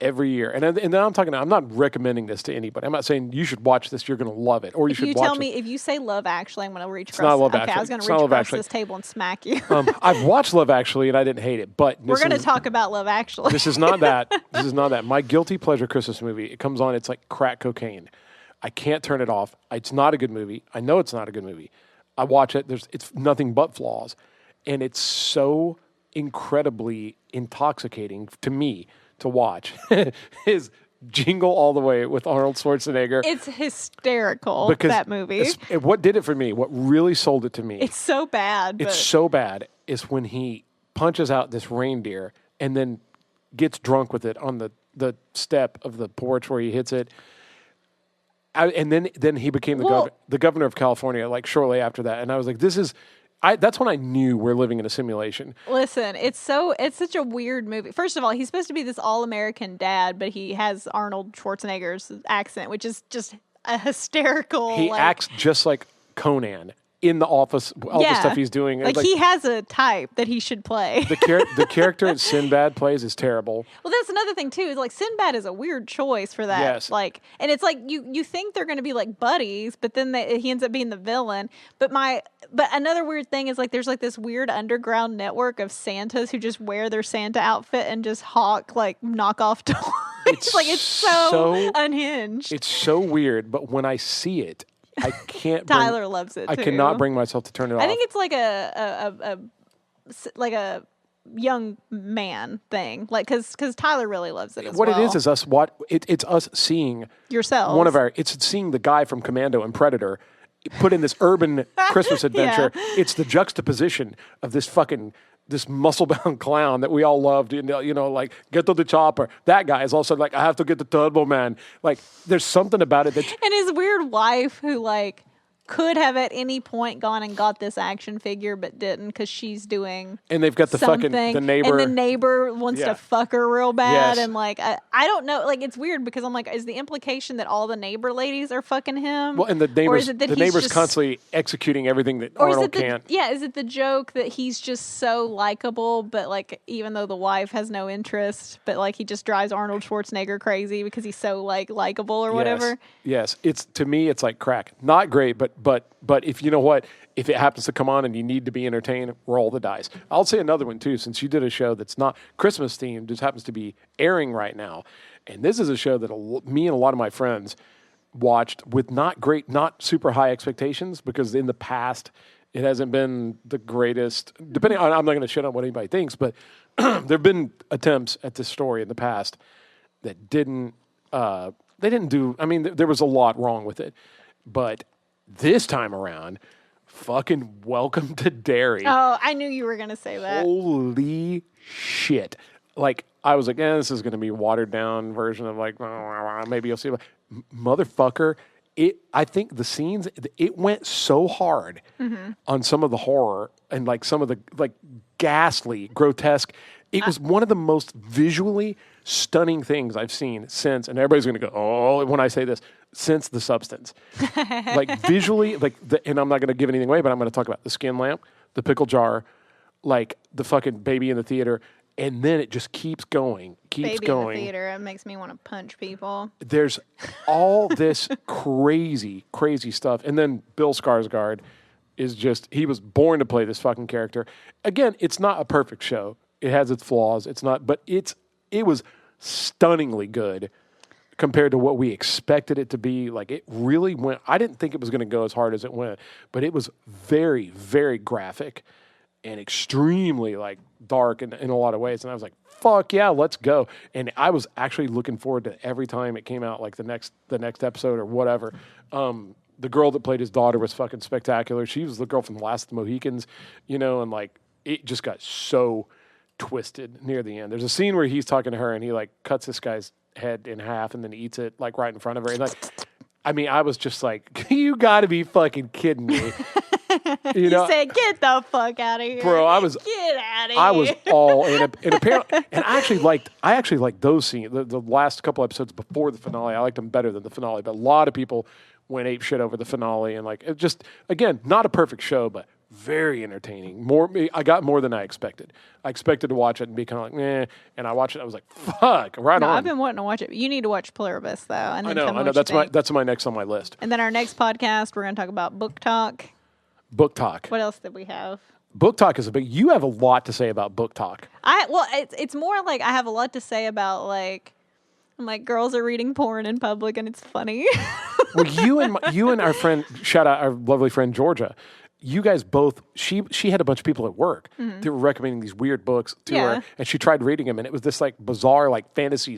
every year, and then I'm not recommending this to anybody. I'm not saying you should watch this. You're going to love it, or you should watch it. If you tell me, if you say Love Actually, I'm going to reach across. It's not Love Actually. I was going to reach across this table and smack you. I've watched Love Actually, and I didn't hate it, but we're going to talk about Love Actually. This is not that. This is not that. My guilty pleasure Christmas movie. It comes on. It's like crack cocaine. I can't turn it off. It's not a good movie. I know it's not a good movie. I watch it. It's nothing but flaws, and it's so incredibly intoxicating to me to watch is Jingle All the Way with Arnold Schwarzenegger. It's hysterical, that movie. What did it for me, what really sold it to me. It's so bad. It's so bad is when he punches out this reindeer and then gets drunk with it on the step of the porch where he hits it. And then he became the governor of California like shortly after that. And I was like, that's when I knew we're living in a simulation. Listen, it's such a weird movie. First of all, he's supposed to be this all-American dad, but he has Arnold Schwarzenegger's accent, which is just a hysterical. He acts just like Conan in The Office, all the stuff he's doing. Like he has a type that he should play. The character that Sinbad plays is terrible. Well, that's another thing too. Is like Sinbad is a weird choice for that. Yes. Like, and it's like you think they're going to be like buddies, but then he ends up being the villain. But another weird thing is like there's like this weird underground network of Santas who just wear their Santa outfit and just hawk like knockoff toys. It's so unhinged. It's so weird, but when I see it, I can't. Tyler loves it too. I cannot bring myself to turn it off. I think it's like a young man thing, like because Tyler really loves it as well. What it is us it's us seeing yourself. It's seeing the guy from Commando and Predator put in this urban Christmas adventure. Yeah. It's the juxtaposition of this muscle-bound clown that we all loved, like, get to the chopper. That guy is also like, I have to get the Turbo Man. Like, there's something about it that... And his weird wife who, like, could have at any point gone and got this action figure but didn't because she's doing and they've got the something, the neighbor. And the neighbor wants to fuck her real bad. Yes. And, like, I don't know. Like, it's weird because I'm like, is the implication that all the neighbor ladies are fucking him? Well, and the neighbor's constantly executing everything that Arnold can't. Yeah, is it the joke that he's just so likable, but, like, even though the wife has no interest, but, like, he just drives Arnold Schwarzenegger crazy because he's so, like, likable or whatever? Yes. To me, it's like crack. Not great, but if you know what, if it happens to come on and you need to be entertained, roll the dice. I'll say another one too, since you did a show that's not Christmas themed, just happens to be airing right now. And this is a show that me and a lot of my friends watched with not super high expectations, because in the past it hasn't been the greatest. Depending on, I'm not going to shit on what anybody thinks, but there've been attempts at this story in the past that didn't. They didn't do. I mean, there was a lot wrong with it, but this time around, fucking Welcome to Derry. Oh, I knew you were going to say that. Holy shit! Like, I was like, this is going to be a watered down version of like, maybe you'll see. Motherfucker, I think the scenes, it went so hard on some of the horror and like some of the like ghastly, grotesque. It was one of the most visually stunning things I've seen since, and everybody's going to go, oh, when I say this, since The Substance. Like visually, like, and I'm not going to give anything away, but I'm going to talk about the skin lamp, the pickle jar, like the fucking baby in the theater. And then it just keeps going, keeps going. Baby in the theater, it makes me want to punch people. There's all this crazy, crazy stuff. And then Bill Skarsgård is just, he was born to play this fucking character. Again, it's not a perfect show. It has its flaws. It's not, but it was stunningly good compared to what we expected it to be. Like, it really went, I didn't think it was going to go as hard as it went, but it was very, very graphic and extremely like dark in a lot of ways. And I was like, fuck yeah, let's go. And I was actually looking forward to every time it came out, like the next episode or whatever. The girl that played his daughter was fucking spectacular. She was the girl from The Last of the Mohicans, and like, it just got so twisted near the end. There's a scene where he's talking to her and he like cuts this guy's head in half and then eats it like right in front of her. And like, I mean, I was just like, you gotta be fucking kidding me. You said, get the fuck out of here. Bro, get out of here. I was all in it. And apparently, and I actually liked those scenes, the last couple episodes before the finale. I liked them better than the finale, but a lot of people went ape shit over the finale. And like, it just, again, not a perfect show, but very entertaining. I got more than I expected. I expected to watch it and be kind of like, meh. And I watched it. I was like, fuck, right on. I've been wanting to watch it. You need to watch Pluribus, though. And then I know. That's my next on my list. And then our next podcast, we're going to talk about book talk. Book talk. What else did we have? Book talk is you have a lot to say about book talk. It's more like I have a lot to say about like, I'm like, girls are reading porn in public and it's funny. Well, you and our friend, shout out our lovely friend Georgia, you guys both, she had a bunch of people at work that were recommending these weird books to her, and she tried reading them, and it was this like bizarre like fantasy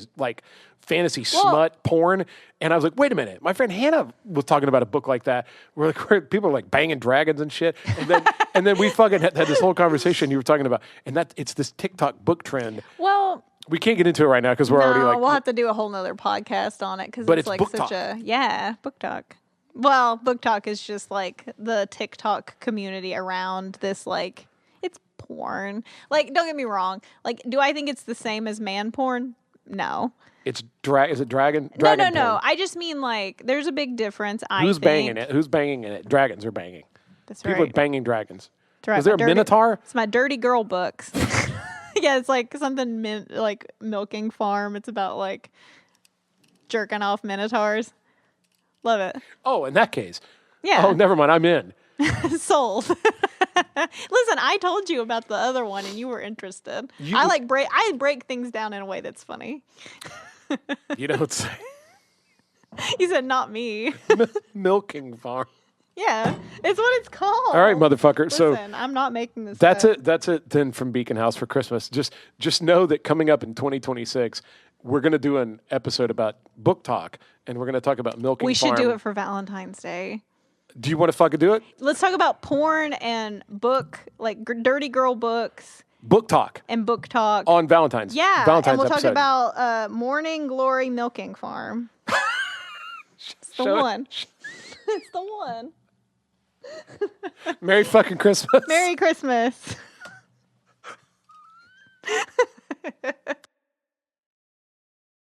smut porn, and I was like, wait a minute, my friend Hannah was talking about a book like that where people are like banging dragons and shit, and then we fucking had this whole conversation you were talking about, and that it's this TikTok book trend. Well, we can't get into it right now because we're already like, we'll have to do a whole nother podcast on it because it's like book such talk. Book talk. Well, book talk is just like the TikTok community around this, like, it's porn. Like, don't get me wrong. Like, do I think it's the same as man porn? No. Is it dragon? No. Porn? I just mean, like, there's a big difference, Who's banging it? Who's banging in it? Dragons are banging. That's People right. are banging dragons. That's right. Is there a Minotaur? It's my dirty girl books. Yeah, it's like something like Milking Farm. It's about, like, jerking off Minotaurs. Love it. Oh, in that case. Yeah. Oh, never mind. I'm in. Sold. Listen, I told you about the other one and you were interested. I break things down in a way that's funny. You don't say. You said not me. Milking Farm. Yeah, it's what it's called. All right, motherfucker. Listen, I'm not making this That's up. it. That's it then from Beacon House for Christmas. Just know that coming up in 2026, we're going to do an episode about book talk, and we're going to talk about Milking Farm. We should do it for Valentine's Day. Do you want to fucking do it? Let's talk about porn and like dirty girl books. Book talk. And book talk. On Valentine's. Yeah. Valentine's and we'll episode. talk about Morning Glory Milking Farm. It's the one. It's the one. Merry fucking Christmas. Merry Christmas.